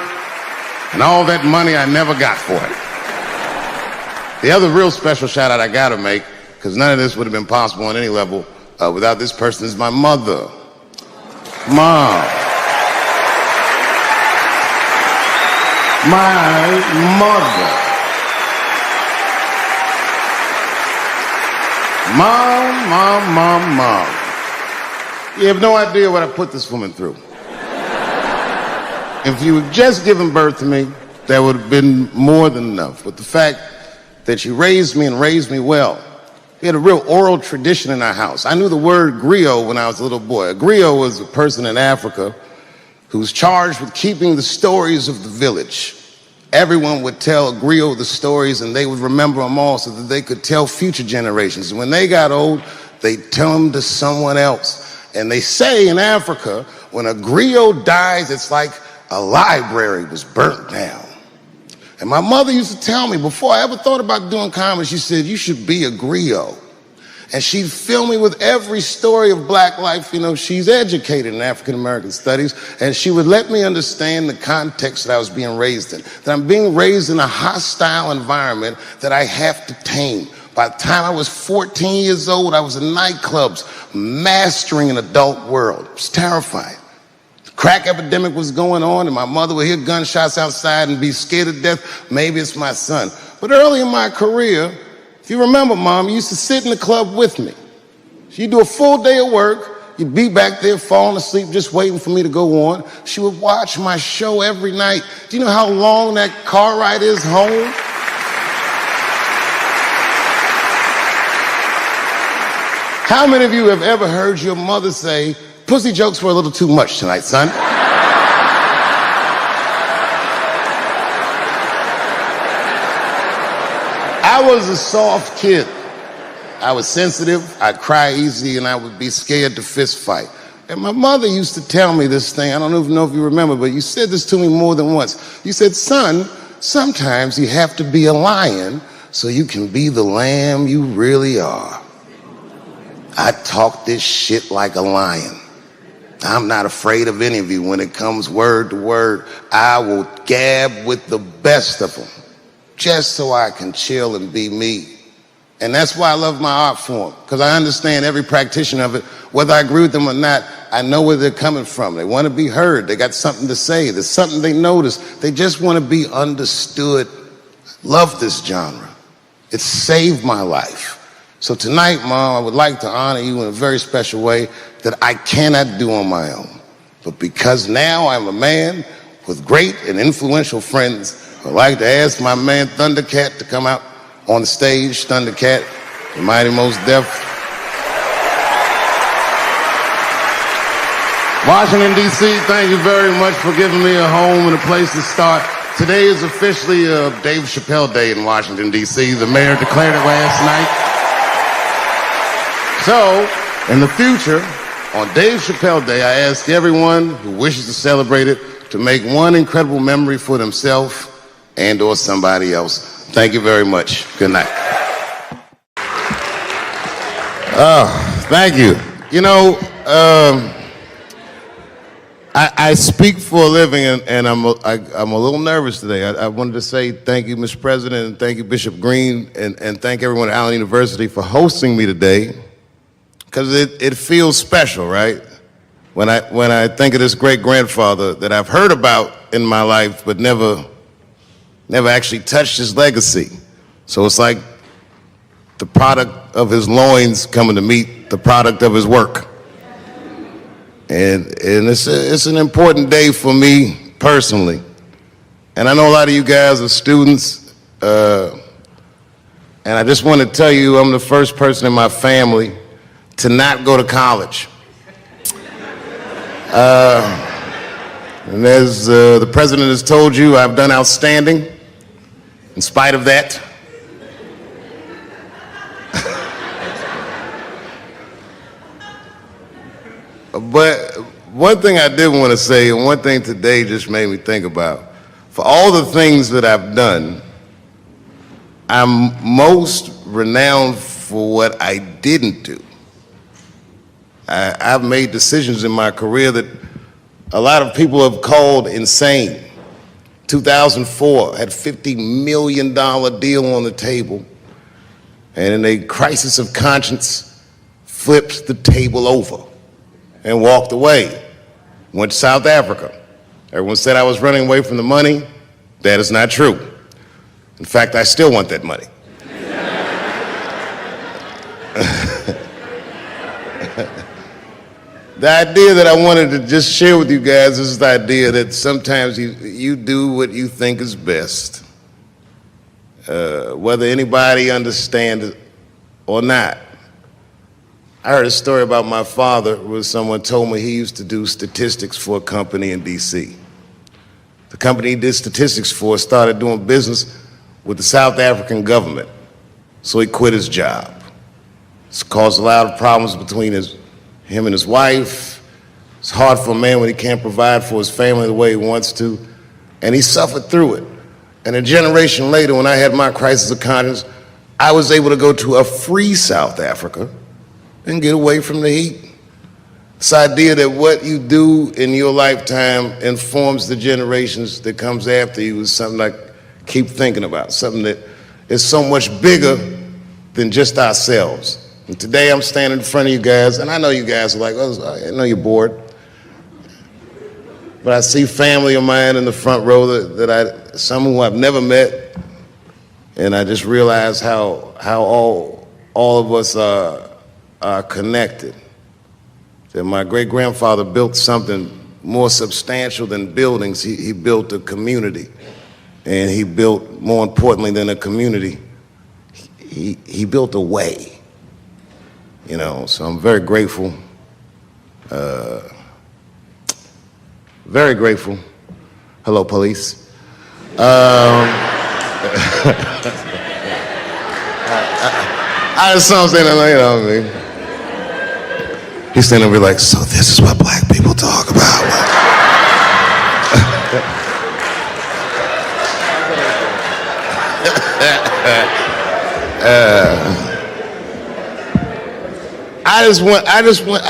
and all that money I never got for it. The other real special shout out I gotta make, because none of this would have been possible on any level without this person, is my mother. Mom. My mother. Mom. You have no idea what I put this woman through. If you had just given birth to me, that would have been more than enough. But the fact that you raised me and raised me well, we had a real oral tradition in our house. I knew the word griot when I was a little boy. A griot was a person in Africa who's charged with keeping the stories of the village everyone would tell a griot the stories and they would remember them all so that they could tell future generations. And when they got old, they'd tell them to someone else. And they say in Africa, when a griot dies, it's like a library was burnt down. And my mother used to tell me, before I ever thought about doing comedy, she said, you should be a griot. And she'd fill me with every story of black life. You know, she's educated in African American studies, and she would let me understand the context that I was being raised in. That I'm being raised in a hostile environment that I have to tame. By the time I was 14 years old, I was in nightclubs, mastering an adult world. It was terrifying. The crack epidemic was going on, and my mother would hear gunshots outside and be scared to death. Maybe it's my son. But early in my career, if you remember, Mom, you used to sit in the club with me. She'd do a full day of work. You'd be back there falling asleep, just waiting for me to go on. She would watch my show every night. Do you know how long that car ride is home? How many of you have ever heard your mother say, pussy jokes were a little too much tonight, son? I was a soft kid. I was sensitive, I'd cry easy, and I would be scared to fist fight. And my mother used to tell me this thing, I don't even know if you remember, but you said this to me more than once. You said, son, sometimes you have to be a lion so you can be the lamb you really are. I talk this shit like a lion. I'm not afraid of any of you. When it comes word to word, I will gab with the best of them, just so I can chill and be me. And that's why I love my art form, because I understand every practitioner of it. Whether I agree with them or not, I know where they're coming from. They want to be heard. They got something to say. There's something they notice. They just want to be understood. Love this genre. It saved my life. So tonight, Mom, I would like to honor you in a very special way that I cannot do on my own. But because now I'm a man with great and influential friends, I'd like to ask my man Thundercat to come out on the stage. Thundercat, the Mighty Most Def. Washington, D.C., thank you very much for giving me a home and a place to start. Today is officially Dave Chappelle Day in Washington, D.C. The mayor declared it last night. So, in the future, on Dave Chappelle Day, I ask everyone who wishes to celebrate it to make one incredible memory for themselves and or somebody else. Thank you very much. Good night. Thank you. You know, I speak for a living, and I'm a little nervous today. I wanted to say thank you, Mr. President, and thank you, Bishop Green, and thank everyone at Allen University for hosting me today, because it feels special, right? When I think of this great grandfather that I've heard about in my life, but never actually touched his legacy. So it's like the product of his loins coming to meet the product of his work. And it's an important day for me personally. And I know a lot of you guys are students, and I just want to tell you I'm the first person in my family to not go to college. And as the president has told you, I've done outstanding in spite of that. But one thing I did want to say, and one thing today just made me think about, for all the things that I've done, I'm most renowned for what I didn't do. I've made decisions in my career that a lot of people have called insane. 2004, had a $50 million deal on the table, and in a crisis of conscience, flipped the table over and walked away. Went to South Africa. Everyone said I was running away from the money. That is not true. In fact, I still want that money. The idea that I wanted to just share with you guys is the idea that sometimes you do what you think is best, whether anybody understands it or not. I heard a story about my father where someone told me he used to do statistics for a company in DC. The company he did statistics for started doing business with the South African government, so he quit his job. It's caused a lot of problems between him and his wife. It's hard for a man when he can't provide for his family the way he wants to, and he suffered through it. And a generation later, when I had my crisis of conscience, I was able to go to a free South Africa and get away from the heat. This idea that what you do in your lifetime informs the generations that comes after you is something I keep thinking about, something that is so much bigger than just ourselves. And today I'm standing in front of you guys, and I know you guys are like, oh, I know you're bored. But I see family of mine in the front row some who I've never met, and I just realize how all of us are connected. That my great-grandfather built something more substantial than buildings. He built a community, and he built, more importantly than a community, he built a way. You know, so I'm very grateful. Very grateful. Hello, police. I just saw him saying that, you know what I mean? He's standing over like, so this is what black people talk about. I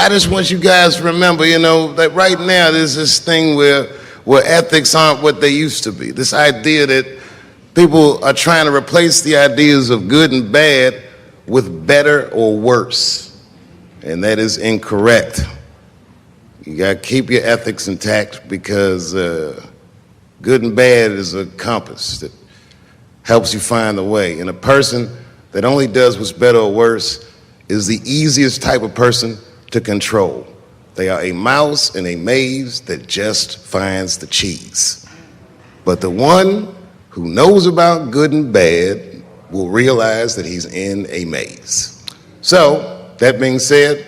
just want you guys to remember, you know, that right now there's this thing where ethics aren't what they used to be. This idea that people are trying to replace the ideas of good and bad with better or worse. And that is incorrect. You gotta keep your ethics intact because good and bad is a compass that helps you find the way. And a person that only does what's better or worse is the easiest type of person to control. They are a mouse in a maze that just finds the cheese. But the one who knows about good and bad will realize that he's in a maze. So, that being said,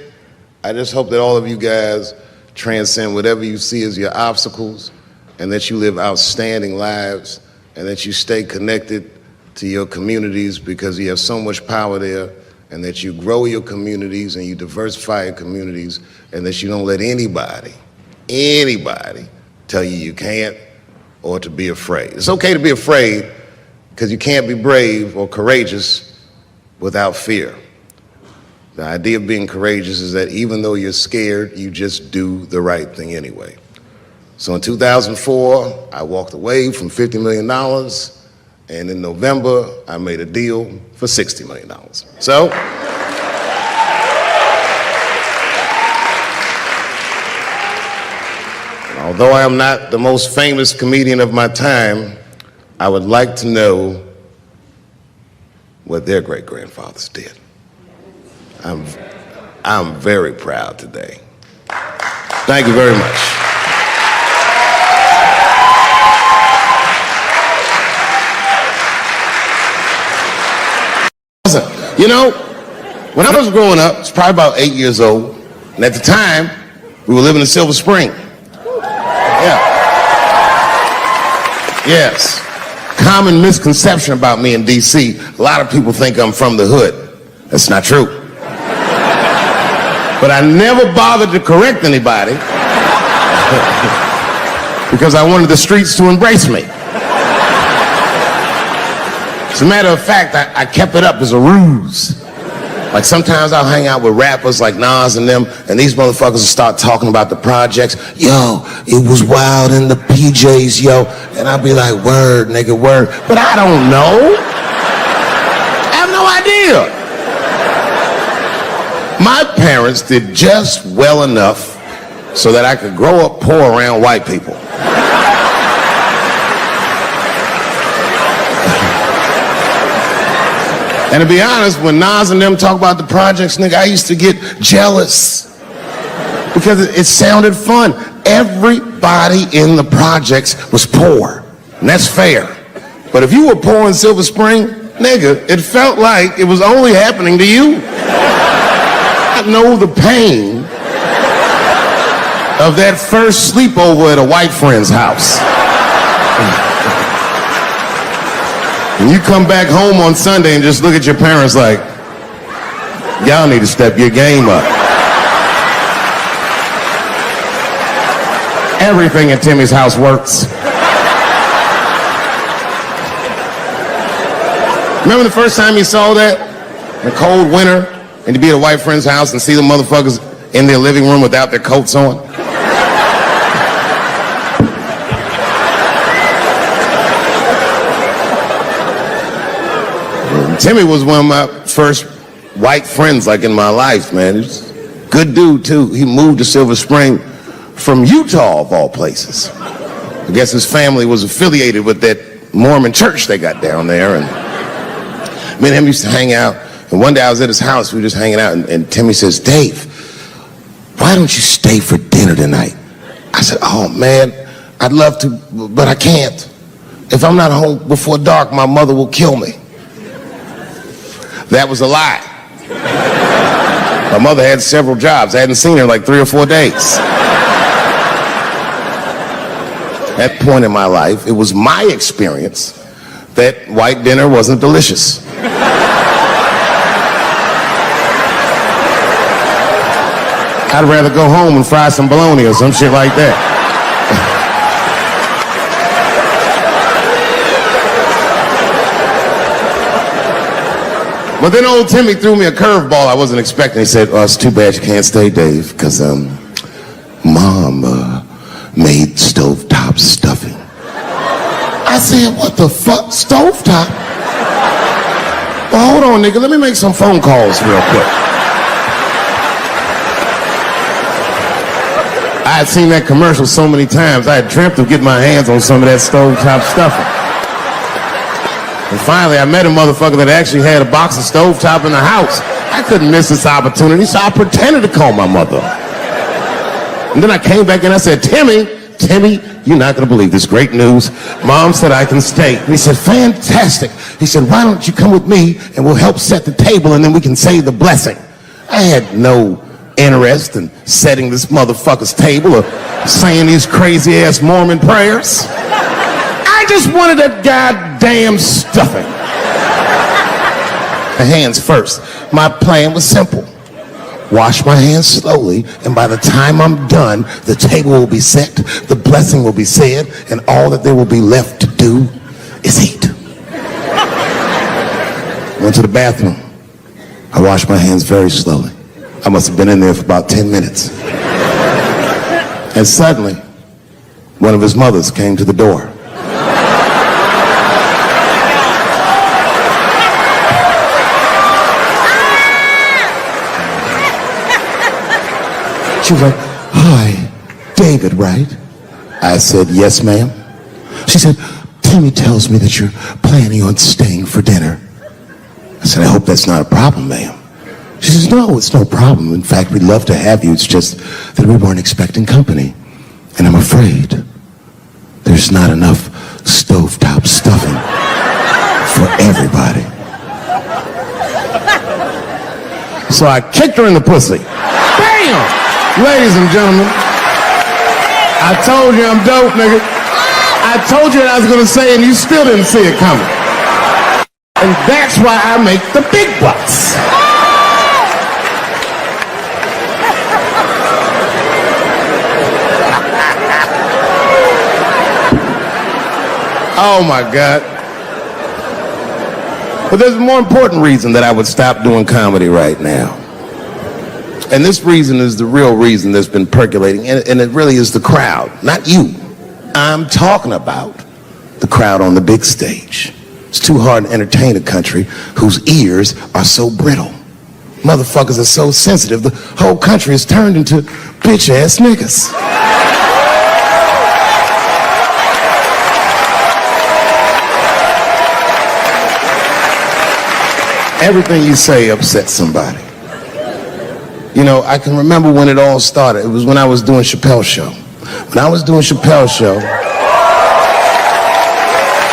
I just hope that all of you guys transcend whatever you see as your obstacles, and that you live outstanding lives, and that you stay connected to your communities because you have so much power there, and that you grow your communities and you diversify your communities, and that you don't let anybody tell you you can't or to be afraid. It's okay to be afraid because you can't be brave or courageous without fear. The idea of being courageous is that even though you're scared, you just do the right thing anyway. So in 2004, I walked away from $50 million, and in November, I made a deal for $60 million. So, although I am not the most famous comedian of my time, I would like to know what their great-grandfathers did. I'm very proud today. Thank you very much. You know, when I was growing up, I was probably about 8 years old, and at the time, we were living in Silver Spring. Yeah. Yes. Common misconception about me in D.C. A lot of people think I'm from the hood. That's not true. But I never bothered to correct anybody because I wanted the streets to embrace me. As a matter of fact, I kept it up as a ruse. Like sometimes I'll hang out with rappers like Nas and them, and these motherfuckers will start talking about the projects. Yo, it was wild in the PJs, yo. And I'll be like, word, nigga, word. But I don't know. I have no idea. My parents did just well enough so that I could grow up poor around white people. And to be honest, when Nas and them talk about the projects, nigga, I used to get jealous because it sounded fun. Everybody in the projects was poor, and that's fair. But if you were poor in Silver Spring, nigga, it felt like it was only happening to you. I know the pain of that first sleepover at a white friend's house. And you come back home on Sunday and just look at your parents like, y'all need to step your game up. Everything at Timmy's house works. Remember the first time you saw that? In the cold winter, and to be at a white friend's house and see the motherfuckers in their living room without their coats on? Timmy was one of my first white friends, like, in my life, man. He's a good dude, too. He moved to Silver Spring from Utah, of all places. I guess his family was affiliated with that Mormon church they got down there, and me and him used to hang out. And one day I was at his house, we were just hanging out, and Timmy says, Dave, why don't you stay for dinner tonight? I said, oh, man, I'd love to, but I can't. If I'm not home before dark, my mother will kill me. That was a lie. My mother had several jobs. I hadn't seen her in like 3 or 4 days. At that point in my life, it was my experience that white dinner wasn't delicious. I'd rather go home and fry some bologna or some shit like that. But then old Timmy threw me a curveball I wasn't expecting. He said, oh, it's too bad you can't stay, Dave, because Mom made stovetop stuffing. I said, what the fuck? Stovetop? Well, hold on, nigga. Let me make some phone calls real quick. I had seen that commercial so many times. I had dreamt of getting my hands on some of that stovetop stuffing. And finally, I met a motherfucker that actually had a box of stovetop in the house. I couldn't miss this opportunity, so I pretended to call my mother. And then I came back and I said, Timmy, you're not going to believe this great news. Mom said I can stay. And he said, fantastic. He said, why don't you come with me and we'll help set the table and then we can say the blessing. I had no interest in setting this motherfucker's table or saying these crazy-ass Mormon prayers. I just wanted that goddamn stuffing. My hands first. My plan was simple. Wash my hands slowly, and by the time I'm done, the table will be set, the blessing will be said, and all that there will be left to do is eat. Went to the bathroom. I washed my hands very slowly. I must have been in there for about 10 minutes. And suddenly, one of his mothers came to the door. She was like, hi, David, right? I said, yes, ma'am. She said, Timmy tells me that you're planning on staying for dinner. I said, I hope that's not a problem, ma'am. She says, no, it's no problem. In fact, we'd love to have you. It's just that we weren't expecting company. And I'm afraid there's not enough stovetop stuffing for everybody. So I kicked her in the pussy. Bam! Ladies and gentlemen, I told you I'm dope, nigga. I told you what I was gonna say and you still didn't see it coming. And that's why I make the big bucks. Oh my God. But there's a more important reason that I would stop doing comedy right now. And this reason is the real reason that's been percolating, and it really is the crowd, not you. I'm talking about the crowd on the big stage. It's too hard to entertain a country whose ears are so brittle. Motherfuckers are so sensitive, the whole country is turned into bitch-ass niggas. Everything you say upsets somebody. You know, I can remember when it all started. It was when I was doing Chappelle Show. When I was doing Chappelle Show,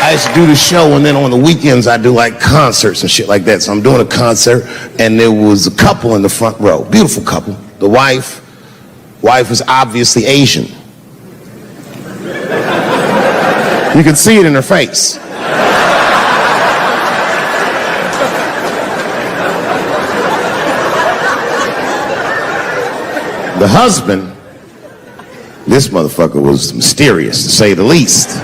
I used to do the show, and then on the weekends I do like concerts and shit like that. So I'm doing a concert, and there was a couple in the front row, beautiful couple. The wife was obviously Asian. You could see it in her face. The husband, this motherfucker was mysterious, to say the least.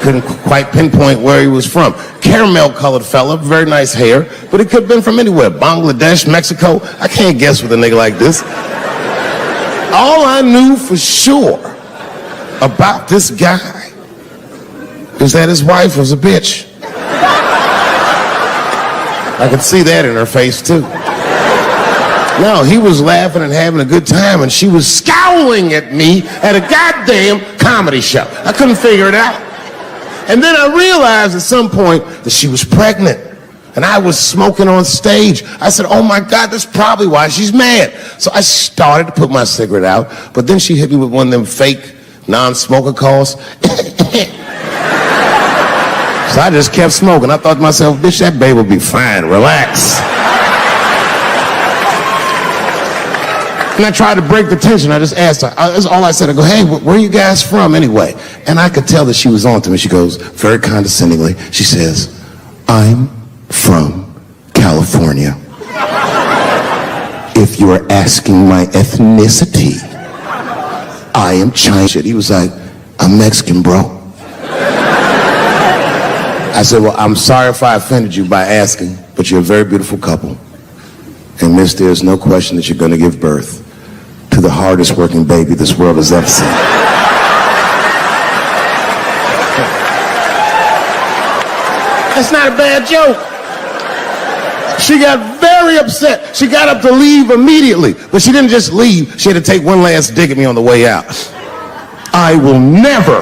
Couldn't quite pinpoint where he was from. Caramel-colored fella, very nice hair, but it could have been from anywhere. Bangladesh, Mexico. I can't guess with a nigga like this. All I knew for sure about this guy is that his wife was a bitch. I could see that in her face, too. No, he was laughing and having a good time, and she was scowling at me at a goddamn comedy show. I couldn't figure it out. And then I realized at some point that she was pregnant, and I was smoking on stage. I said, oh my God, that's probably why she's mad. So I started to put my cigarette out, but then she hit me with one of them fake non-smoker calls. So I just kept smoking. I thought to myself, bitch, that baby will be fine, relax. And I tried to break the tension. I just asked her, that's all I said. I go, hey, where are you guys from anyway? And I could tell that she was on to me. She goes, very condescendingly, she says, I'm from California. If you are asking my ethnicity, I am Chinese. He was like, I'm Mexican, bro. I said, well, I'm sorry if I offended you by asking, but you're a very beautiful couple. And miss, there's no question that you're going to give birth to the hardest working baby this world has ever seen. That's not a bad joke. She got very upset. She got up to leave immediately, but she didn't just leave. She had to take one last dig at me on the way out. I will never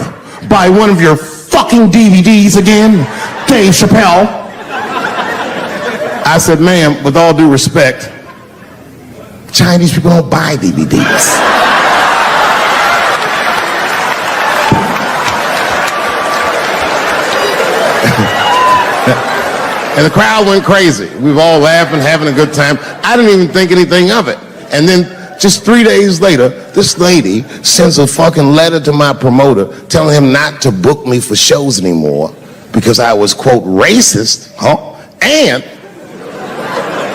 buy one of your fucking DVDs again, Dave Chappelle. I said, ma'am, with all due respect, Chinese people don't buy DVDs. And the crowd went crazy. We were all laughing, having a good time. I didn't even think anything of it. And then just 3 days later, this lady sends a fucking letter to my promoter telling him not to book me for shows anymore because I was, quote, racist, and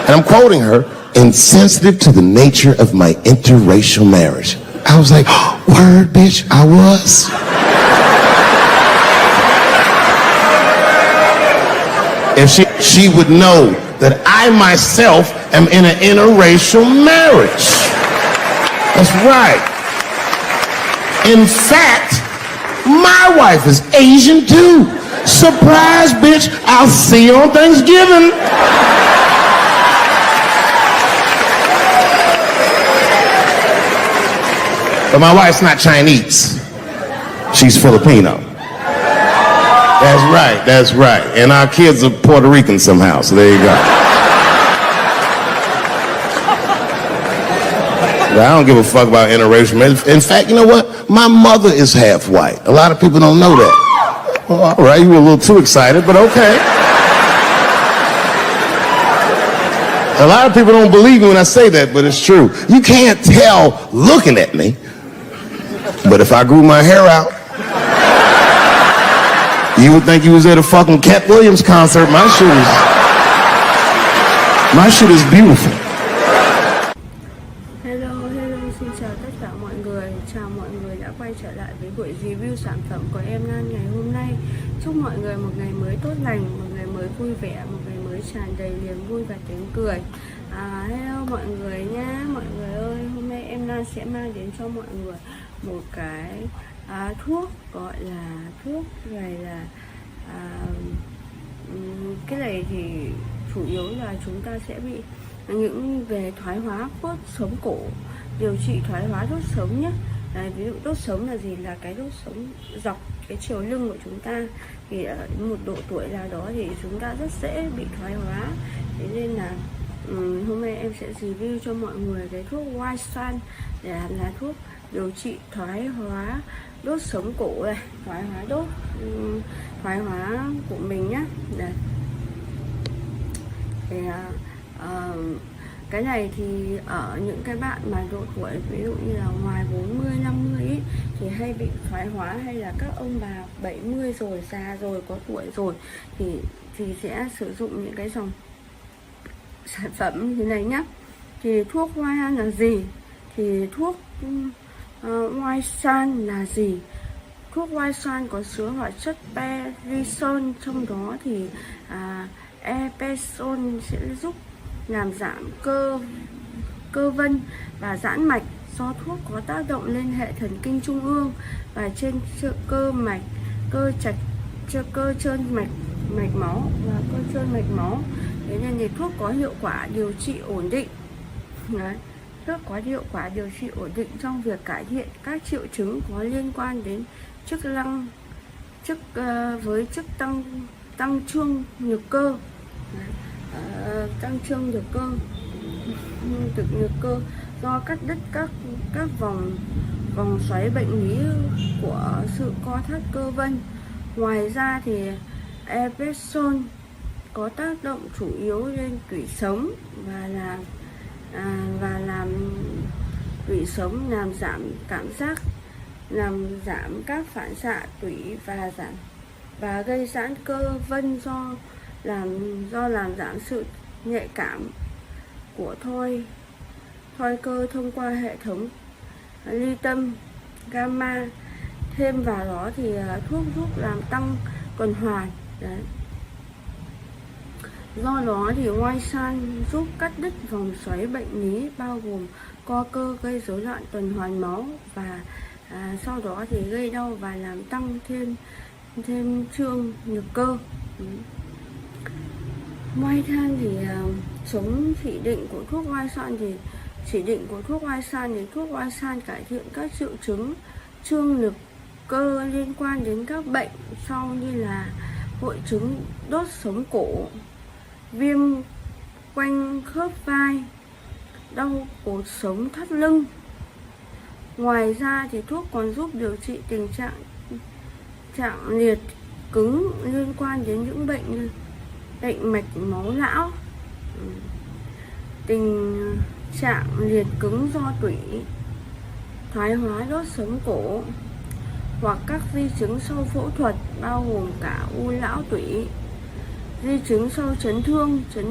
I'm quoting her, insensitive to the nature of my interracial marriage. I was like, word, bitch, I was. If she would know that I myself am in an interracial marriage. That's right. In fact, my wife is Asian too. Surprise, bitch, I'll see you on Thanksgiving. But my wife's not Chinese. She's Filipino. That's right. And our kids are Puerto Rican somehow, so there you go. But I don't give a fuck about interracial marriage. In fact, you know what? My mother is half white. A lot of people don't know that. Well, all right, you were a little too excited, but okay. A lot of people don't believe me when I say that, but it's true. You can't tell looking at me, but if I grew my hair out, you would think you was at a fucking Cat Williams concert. My shit is beautiful. Hello, xin chào tất cả mọi người. Chào mọi người đã quay trở lại với buổi review sản phẩm của em Lan ngày hôm nay. Chúc mọi người một ngày mới tốt lành, một ngày mới vui vẻ, một ngày mới tràn đầy niềm vui và tiếng cười. Hello mọi người nhé. Mọi người ơi, hôm nay em Lan sẽ mang đến cho mọi người một cái thuốc, gọi là thuốc này là cái này thì chủ yếu là chúng ta sẽ bị những về thoái hóa đốt sống cổ, điều trị thoái hóa đốt sống nhé. Ví dụ đốt sống là gì? Là cái đốt sống dọc cái chiều lưng của chúng ta, thì ở một độ tuổi nào đó thì chúng ta rất dễ bị thoái hóa. Thế nên là hôm nay em sẽ review cho mọi người cái thuốc White Sun là thuốc điều trị thoái hóa đốt sống cổ này, thoái hóa của mình nhé. Đây. Thì cái này thì ở những cái bạn mà độ tuổi ví dụ như là ngoài 40, 50 ý, thì hay bị thoái hóa, hay là các ông bà 70 rồi, già rồi, có tuổi rồi thì sẽ sử dụng những cái dòng sản phẩm như thế này nhá. Thì thuốc White Sun là gì? Thì thuốc Oisan là gì? Thuốc Oisan có chứa hoạt chất perisol, trong đó thì eperisol sẽ giúp làm giảm cơ vân và giãn mạch, do thuốc có tác động lên hệ thần kinh trung ương và trên cơ mạch, cơ trơn mạch máu và cơ trơn mạch máu. Thế nên thì thuốc có hiệu quả điều trị ổn định. Đấy. Thuốc có hiệu quả điều trị ổn định trong việc cải thiện các triệu chứng có liên quan đến chức tăng trương nhược cơ. Tăng trương nhược cơ do cắt đứt các vòng xoáy bệnh lý của sự co thắt cơ vân. Ngoài ra thì eperisol có tác động chủ yếu lên tủy sống và làm tủy sống, làm giảm cảm giác, làm giảm các phản xạ tủy và gây giãn cơ vân do làm giảm sự nhạy cảm của thoi cơ thông qua hệ thống ly tâm gamma. Thêm vào đó thì thuốc giúp làm tăng tuần hoàn. Đấy. Do đó thì Oisan giúp cắt đứt vòng xoáy bệnh lý bao gồm co cơ, gây rối loạn tuần hoàn máu và sau đó thì gây đau và làm tăng thêm trương nhược cơ. Ngoài ra thì chống chỉ định của thuốc Oisan thì thuốc Oisan cải thiện các triệu chứng trương nhược cơ liên quan đến các bệnh sau như là hội chứng đốt sống cổ, viêm quanh khớp vai, đau cột sống thắt lưng. Ngoài ra thì thuốc còn giúp điều trị tình trạng liệt cứng liên quan đến những bệnh mạch máu não, tình trạng liệt cứng do tủy, thoái hóa đốt sống cổ, hoặc các di chứng sau phẫu thuật bao gồm cả u lão tủy, di chứng sau chấn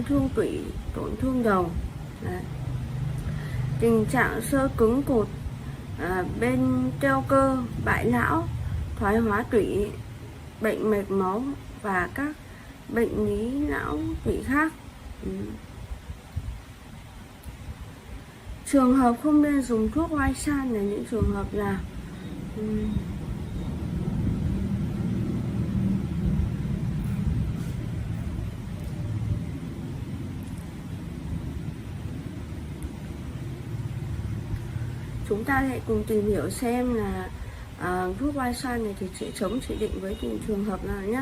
thương tủy, tổn thương đầu. Đấy. Tình trạng xơ cứng cột bên teo cơ, bại não, thoái hóa tủy, bệnh mạch máu và các bệnh lý não tủy khác. Trường hợp không nên dùng thuốc Oisan là những trường hợp là chúng ta lại cùng tìm hiểu xem là thuốc Oisan này thì sẽ chống chỉ định với từng trường hợp nào nhé.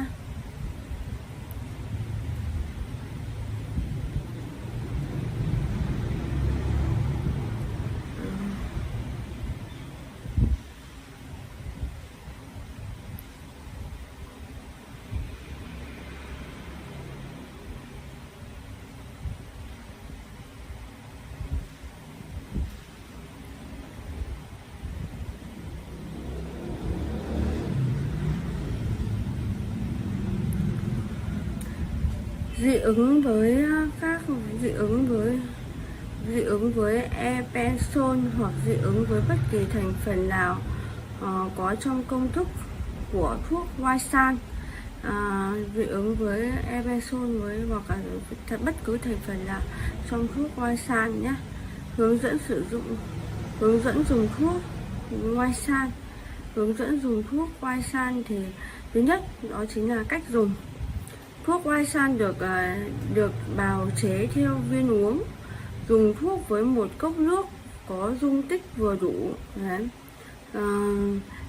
Dị ứng với eperisol hoặc dị ứng với bất kỳ thành phần nào có trong công thức của thuốc Oisan. Dị ứng với eperisol hoặc là bất cứ thành phần nào trong thuốc Oisan nhé. Hướng dẫn dùng thuốc Oisan. Hướng dẫn dùng thuốc Oisan thì thứ nhất đó chính là cách dùng. Thuốc Oisan được bào chế theo viên uống. Dùng thuốc với một cốc nước có dung tích vừa đủ. Đấy.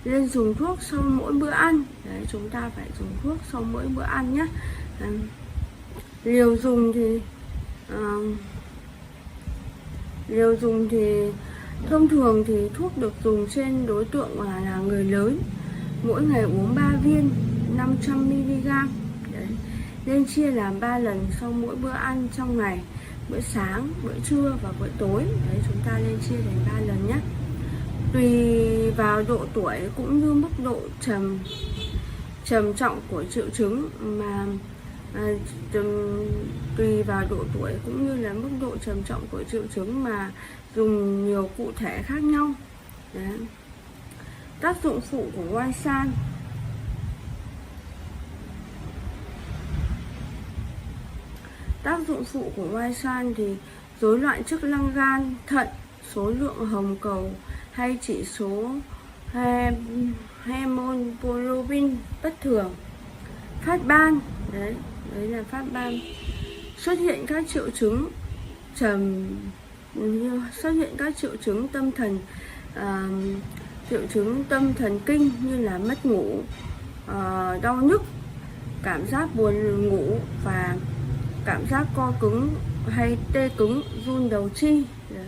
Nên dùng thuốc sau mỗi bữa ăn. Đấy, chúng ta phải dùng thuốc sau mỗi bữa ăn nhé. Liều dùng thì thông thường thì thuốc được dùng trên đối tượng là người lớn. Mỗi ngày uống 3 viên 500mg. Nên chia làm 3 lần sau mỗi bữa ăn trong ngày: bữa sáng, bữa trưa và bữa tối. Đấy, chúng ta nên chia thành 3 lần nhé. Tùy vào độ tuổi cũng như mức độ trầm trọng của triệu chứng mà Tùy vào độ tuổi cũng như là mức độ trầm trọng của triệu chứng mà dùng nhiều cụ thể khác nhau. Đấy. Tác dụng phụ của White Sand. Tác dụng phụ của White Sand thì rối loạn chức năng gan, thận, số lượng hồng cầu hay chỉ số hemoglobin bất thường, phát ban, đấy là phát ban, xuất hiện các triệu chứng tâm thần kinh như là mất ngủ, đau nhức, cảm giác buồn ngủ và cảm giác co cứng hay tê cứng, run đầu chi. Đấy.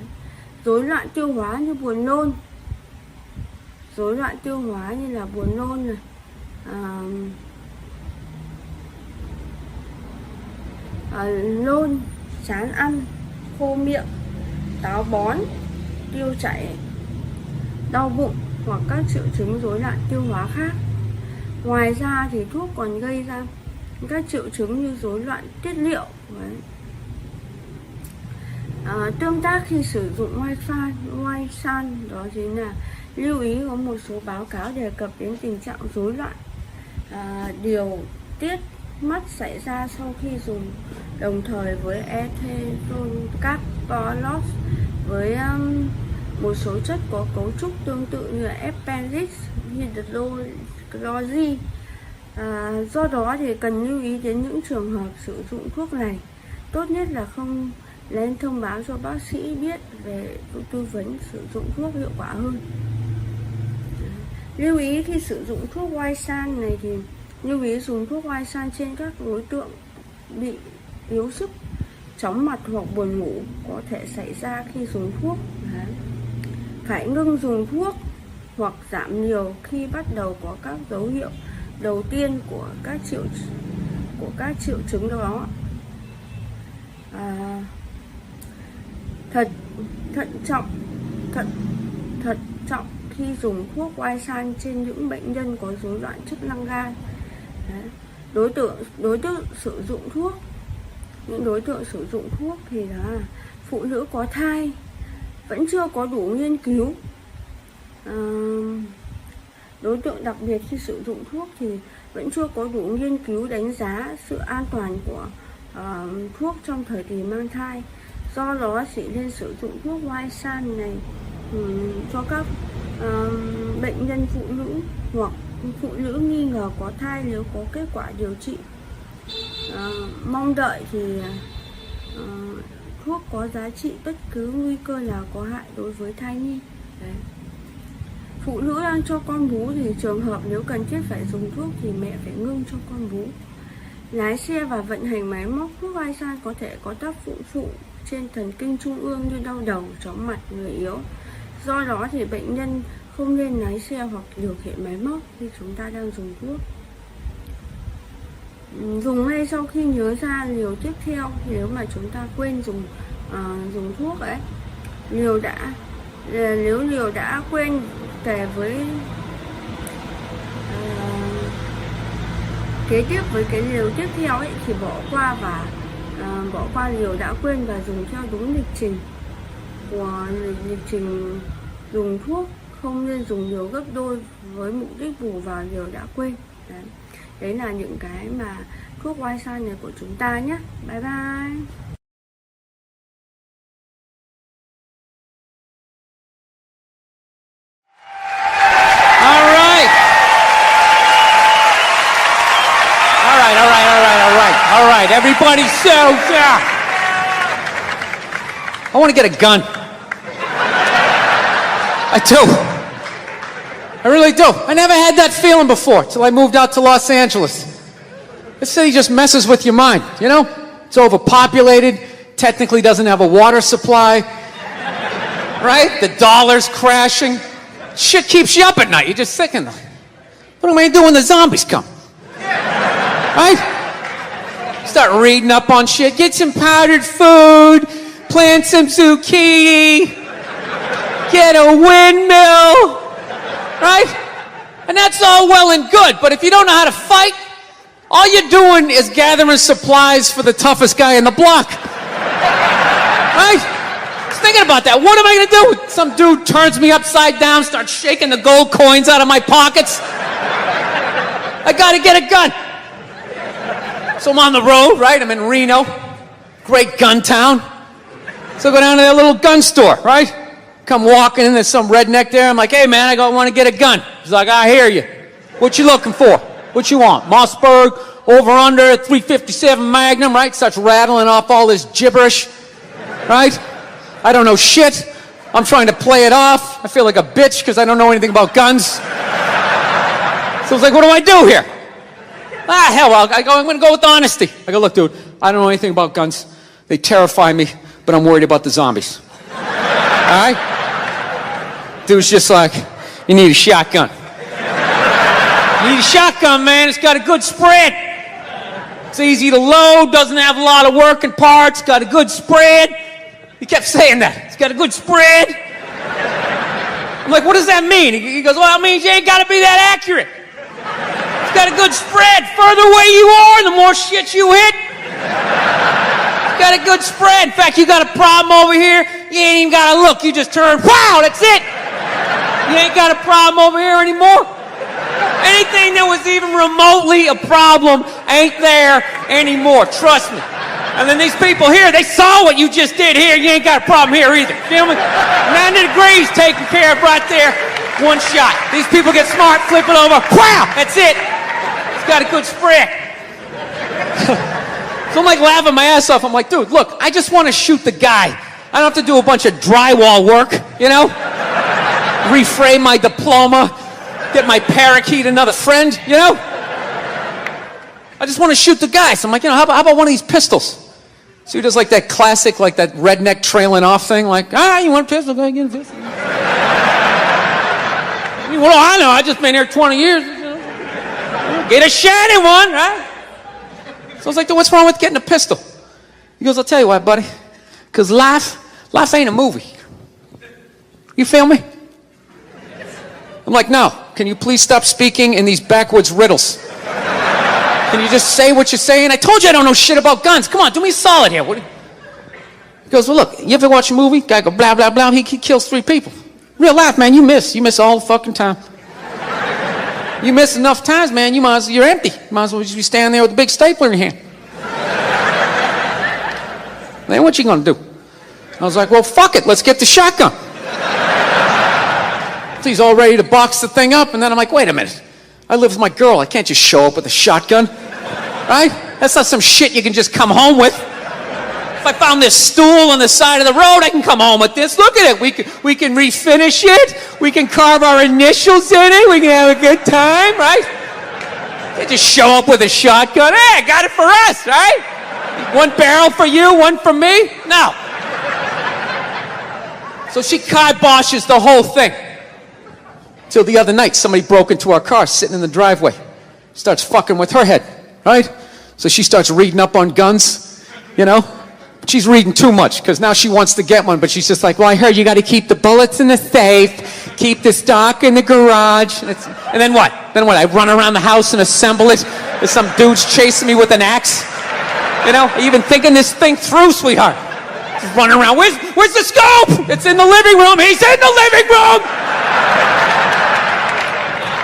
Rối loạn tiêu hóa như buồn nôn, này, nôn, chán ăn, khô miệng, táo bón, tiêu chảy, đau bụng hoặc các triệu chứng rối loạn tiêu hóa khác. Ngoài ra thì thuốc còn gây ra các triệu chứng như rối loạn tiết niệu. Tương tác khi sử dụng White Sand đó chính là lưu ý có một số báo cáo đề cập đến tình trạng rối loạn điều tiết mắt xảy ra sau khi dùng đồng thời với ethylcaptolose với một số chất có cấu trúc tương tự như appendix hydroxy. Do đó thì cần lưu ý đến những trường hợp sử dụng thuốc này. Tốt nhất là không lên thông báo cho bác sĩ biết về tư vấn sử dụng thuốc hiệu quả hơn. Lưu ý khi sử dụng thuốc White Sand này thì lưu ý dùng thuốc White Sand trên các đối tượng bị yếu sức, chóng mặt hoặc buồn ngủ có thể xảy ra khi dùng thuốc. Đấy. Phải ngưng dùng thuốc hoặc giảm liều khi bắt đầu có các dấu hiệu đầu tiên của các triệu chứng đó. Thận trọng khi dùng thuốc White Sand trên những bệnh nhân có rối loạn chức năng gan. Đấy. Đối tượng sử dụng thuốc, những đối tượng sử dụng thuốc thì là phụ nữ có thai, vẫn chưa có đủ nghiên cứu. Đối tượng đặc biệt khi sử dụng thuốc thì vẫn chưa có đủ nghiên cứu đánh giá sự an toàn của thuốc trong thời kỳ mang thai. Do đó chỉ nên sử dụng thuốc White Sand này cho các bệnh nhân phụ nữ hoặc phụ nữ nghi ngờ có thai nếu có kết quả điều trị mong đợi thì thuốc có giá trị bất cứ nguy cơ nào có hại đối với thai nhi. Đấy. Phụ nữ đang cho con bú thì trường hợp nếu cần thiết phải dùng thuốc thì mẹ phải ngưng cho con bú. Lái xe và vận hành máy móc, thuốc White Sand có thể có tác dụng phụ trên thần kinh trung ương như đau đầu, chóng mặt, người yếu. Do đó thì bệnh nhân không nên lái xe hoặc điều khiển máy móc khi chúng ta đang dùng thuốc. Dùng ngay sau khi nhớ ra liều tiếp theo. Nếu mà chúng ta quên dùng thuốc ấy, nếu liều đã quên kể với kế tiếp với cái liều tiếp theo ấy thì bỏ qua liều đã quên và dùng theo đúng lịch trình dùng thuốc. Không nên dùng liều gấp đôi với mục đích bù vào liều đã quên. Đấy là những cái mà thuốc White Sand này của chúng ta nhé. Bye bye. All right, everybody, so, I want to get a gun. I do. I really do. I never had that feeling before till I moved out to Los Angeles. This city just messes with your mind, you know? It's overpopulated, technically doesn't have a water supply, right? The dollar's crashing. Shit keeps you up at night. You're just thinking, what am I going to do when the zombies come? Right? Start reading up on shit, get some powdered food, plant some zucchini, get a windmill, right? And that's all well and good, but if you don't know how to fight, all you're doing is gathering supplies for the toughest guy in the block. Right? Just thinking about that. What am I gonna do? Some dude turns me upside down, starts shaking the gold coins out of my pockets. I gotta get a gun. So I'm on the road, right? I'm in Reno. Great gun town. So I go down to that little gun store, right? Come walking in, there's some redneck there. I'm like, hey man, I want to get a gun. He's like, I hear you. What you looking for? What you want? Mossberg, over under, 357 Magnum, right? Starts rattling off all this gibberish, right? I don't know shit. I'm trying to play it off. I feel like a bitch because I don't know anything about guns. So I was like, what do I do here? Hell, I'm going to go with honesty. I go, look, dude, I don't know anything about guns. They terrify me, but I'm worried about the zombies. All right? Dude's just like, you need a shotgun. You need a shotgun, man. It's got a good spread. It's easy to load, doesn't have a lot of working parts, got a good spread. He kept saying that. It's got a good spread. I'm like, what does that mean? He goes, well, it means you ain't got to be that accurate. It's got a good spread. Further away you are, the more shit you hit. It's got a good spread. In fact, you got a problem over here, you ain't even got to look. You just turn, wow, that's it. You ain't got a problem over here anymore. Anything that was even remotely a problem ain't there anymore. Trust me. And then these people here, they saw what you just did here. You ain't got a problem here either. Feel me? 90 degrees taken care of right there. One shot. These people get smart, flip it over. Wow, that's it. It's got a good spread. So I'm like laughing my ass off. I'm like, dude, look, I just want to shoot the guy. I don't have to do a bunch of drywall work, you know? Reframe my diploma, get my parakeet another friend, you know? I just want to shoot the guy. So I'm like, you know, how about one of these pistols? So he does like that classic, like that redneck trailing off thing, like, you want a pistol? Go ahead, get a pistol. Well, I know, I've just been here 20 years. You know. Get a shiny one, right? So I was like, what's wrong with getting a pistol? He goes, I'll tell you what, buddy. Because life ain't a movie. You feel me? I'm like, no. Can you please stop speaking in these backwards riddles? Can you just say what you're saying? I told you I don't know shit about guns. Come on, do me a solid here. He goes, well, look, you ever watch a movie? Guy go, blah, blah, blah. He kills 3 people. Real life, man, you miss all the fucking time. You miss enough times, man, you're empty. You might as well just be standing there with a big stapler in your hand. Then what you gonna do? I was like, well, fuck it, let's get the shotgun. So he's all ready to box the thing up, and then I'm like, wait a minute. I live with my girl, I can't just show up with a shotgun. Right? That's not some shit you can just come home with. If I found this stool on the side of the road, I can come home with this. Look at it. We can refinish it. We can carve our initials in it. We can have a good time, right? You just show up with a shotgun. Hey, I got it for us, right? One barrel for you, one for me? No. So she kiboshes the whole thing. Till the other night, somebody broke into our car sitting in the driveway. Starts fucking with her head, right? So she starts reading up on guns, you know? She's reading too much because now she wants to get one, but she's just like, well, I heard you got to keep the bullets in the safe, keep the stock in the garage. And then what? I run around the house and assemble it. There's some dudes chasing me with an axe. You know, even thinking this thing through, sweetheart. Just running around. Where's the scope? It's in the living room. He's in the living room.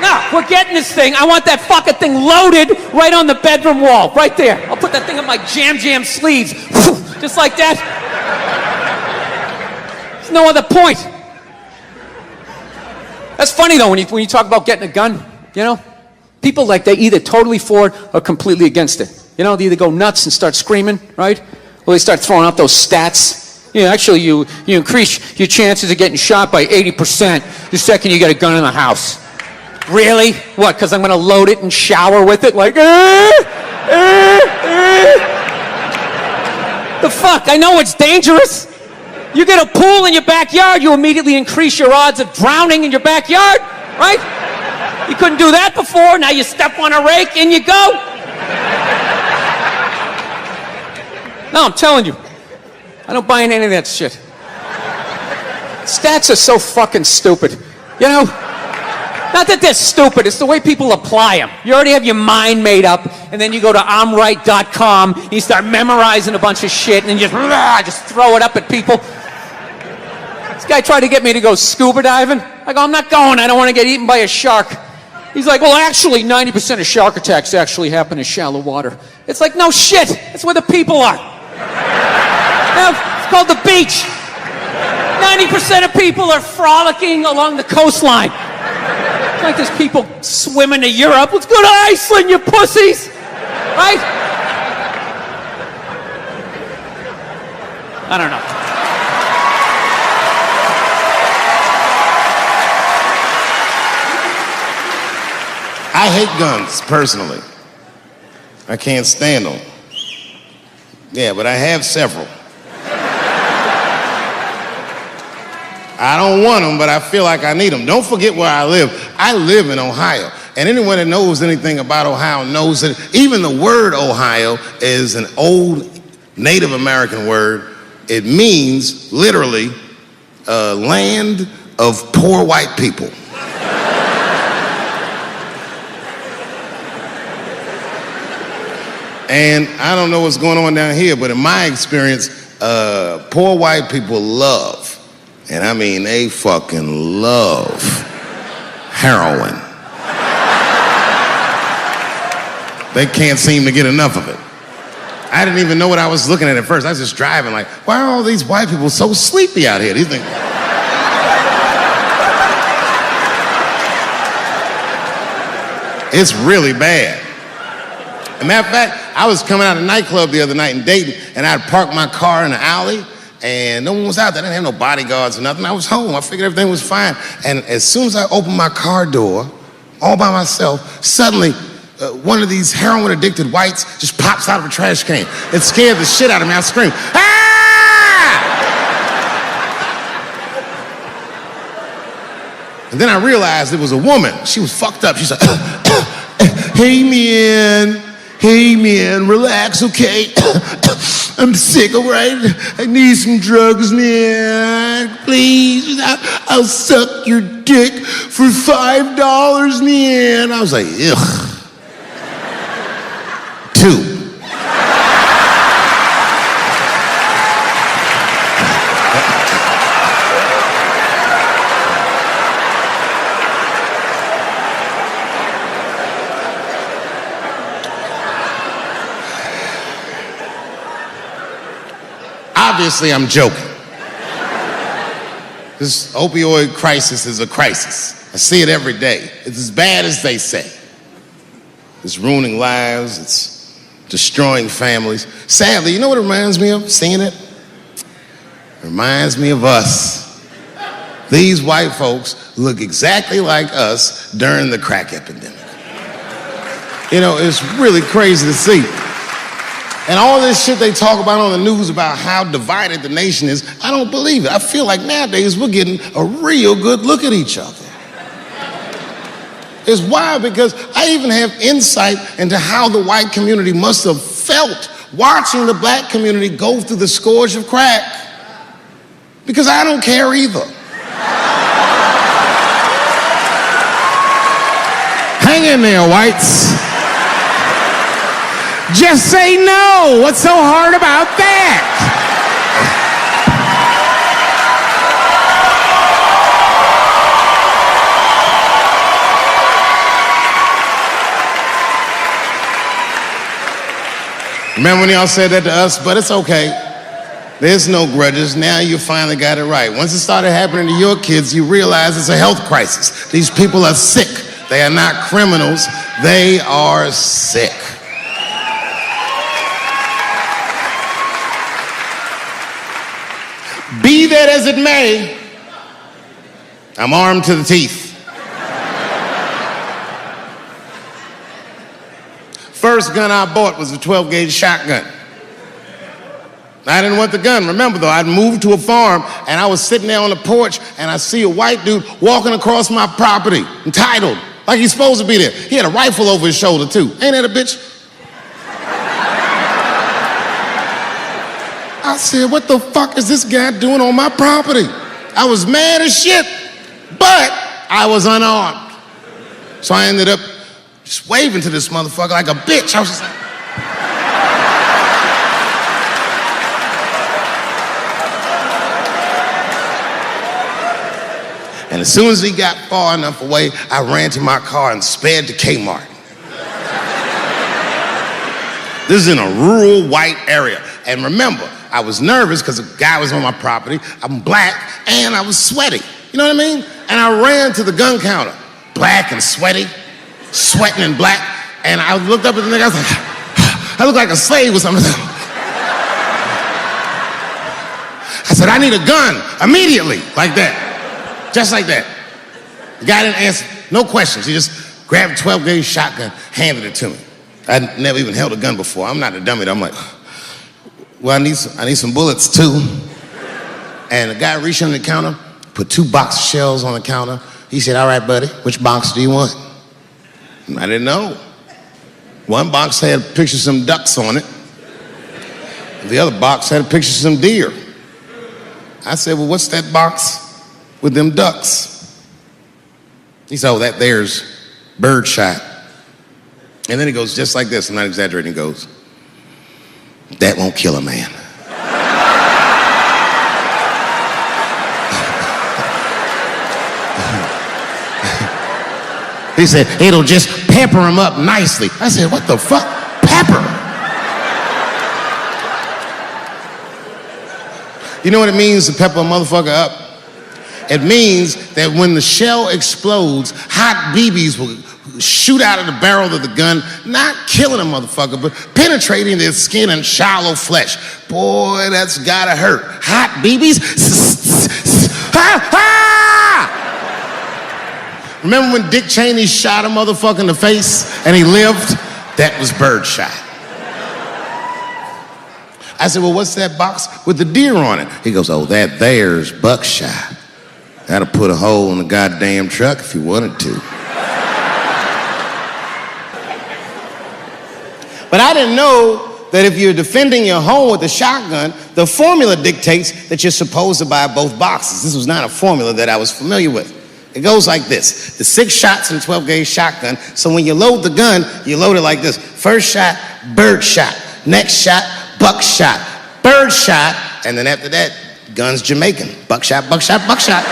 No, we're getting this thing. I want that fucking thing loaded right on the bedroom wall, right there. I'll put that thing up my jam sleeves. Just like that. There's no other point. That's funny though, when you talk about getting a gun, you know? People like, they either totally for it or completely against it. You know, they either go nuts and start screaming, right? Or they start throwing out those stats. Yeah, actually you increase your chances of getting shot by 80% the second you get a gun in the house. Really? What, because I'm going to load it and shower with it? Like, The fuck? I know it's dangerous. You get a pool in your backyard, you immediately increase your odds of drowning in your backyard, right? You couldn't do that before, now you step on a rake, in you go. No, I'm telling you, I don't buy into any of that shit. Stats are so fucking stupid, you know? Not that they're stupid, it's the way people apply them. You already have your mind made up, and then you go to I'mRight.com, and you start memorizing a bunch of shit, and just throw it up at people. This guy tried to get me to go scuba diving. I go, I'm not going, I don't want to get eaten by a shark. He's like, well, actually, 90% of shark attacks actually happen in shallow water. It's like, no shit, that's where the people are. It's called the beach. 90% of people are frolicking along the coastline. It's like there's people swimming to Europe. Let's go to Iceland, you pussies! Right? I don't know. I hate guns, personally. I can't stand them. Yeah, but I have several. I don't want them, but I feel like I need them. Don't forget where I live. I live in Ohio. And anyone that knows anything about Ohio knows that even the word Ohio is an old Native American word. It means, literally, land of poor white people. And I don't know what's going on down here, but in my experience, poor white people love, and I mean they fucking love, heroin. They can't seem to get enough of it. I didn't even know what I was looking at first. I was just driving like, why are all these white people so sleepy out here? These things. It's really bad. As a matter of fact, I was coming out of a nightclub the other night in Dayton, and I had parked my car in the alley, and no one was out there. I didn't have no bodyguards or nothing. I was home. I figured everything was fine. And as soon as I opened my car door, all by myself, suddenly one of these heroin-addicted whites just pops out of a trash can. It scared the shit out of me. I screamed, ah! And then I realized it was a woman. She was fucked up. She's like, hey, man, relax, okay? I'm sick, all right? I need some drugs, man. Please, I'll suck your dick for $5, man. I was like, ugh. 2. Obviously, I'm joking. This opioid crisis is a crisis. I see it every day. It's as bad as they say. It's ruining lives. It's destroying families. Sadly, you know what it reminds me of, seeing it? It reminds me of us. These white folks look exactly like us during the crack epidemic. You know, it's really crazy to see. And all this shit they talk about on the news about how divided the nation is, I don't believe it. I feel like nowadays we're getting a real good look at each other. It's wild because I even have insight into how the white community must have felt watching the black community go through the scourge of crack. Because I don't care either. Hang in there, whites. Just say no. What's so hard about that? Remember when y'all said that to us? But it's okay. There's no grudges. Now you finally got it right. Once it started happening to your kids, you realize it's a health crisis. These people are sick. They are not criminals. They are sick. Be that as it may, I'm armed to the teeth. First gun I bought was a 12-gauge shotgun. I didn't want the gun. Remember, though, I'd moved to a farm, and I was sitting there on the porch, and I see a white dude walking across my property, entitled, like he's supposed to be there. He had a rifle over his shoulder, too. Ain't that a bitch? I said, what the fuck is this guy doing on my property? I was mad as shit, but I was unarmed. So I ended up just waving to this motherfucker like a bitch. I was just like, and as soon as he got far enough away, I ran to my car and sped to Kmart. This is in a rural white area. And remember, I was nervous because a guy was on my property, I'm black, and I was sweaty. You know what I mean? And I ran to the gun counter, black and sweaty, sweating and black, and I looked up at the nigga, I was like, I look like a slave or something. I said, I need a gun immediately, like that, just like that. The guy didn't answer, no questions. He just grabbed a 12-gauge shotgun, handed it to me. I'd never even held a gun before. I'm not a dummy. I'm like, well, I need some bullets too. And the guy reached under the counter, put 2 box of shells on the counter. He said, all right, buddy, which box do you want? I didn't know. One box had a picture of some ducks on it. The other box had a picture of some deer. I said, well, what's that box with them ducks? He said, oh, that there's birdshot. And then he goes just like this, I'm not exaggerating, he goes, that won't kill a man. He said, it'll just pepper him up nicely. I said, what the fuck? Pepper? You know what it means to pepper a motherfucker up? It means that when the shell explodes, hot BBs will shoot out of the barrel of the gun, not killing a motherfucker, but penetrating their skin and shallow flesh. Boy, that's gotta hurt. Hot BBs? Ha ha! Remember when Dick Cheney shot a motherfucker in the face and he lived? That was birdshot. I said, well, what's that box with the deer on it? He goes, oh, that there's buckshot. That'll put a hole in the goddamn truck if you wanted to. But I didn't know that if you're defending your home with a shotgun, the formula dictates that you're supposed to buy both boxes. This was not a formula that I was familiar with. It goes like this. The 6 shots in a 12-gauge shotgun, so when you load the gun, you load it like this. First shot, bird shot. Next shot, buckshot. Bird shot, and then after that, gun's Jamaican. Buckshot, buckshot, buckshot.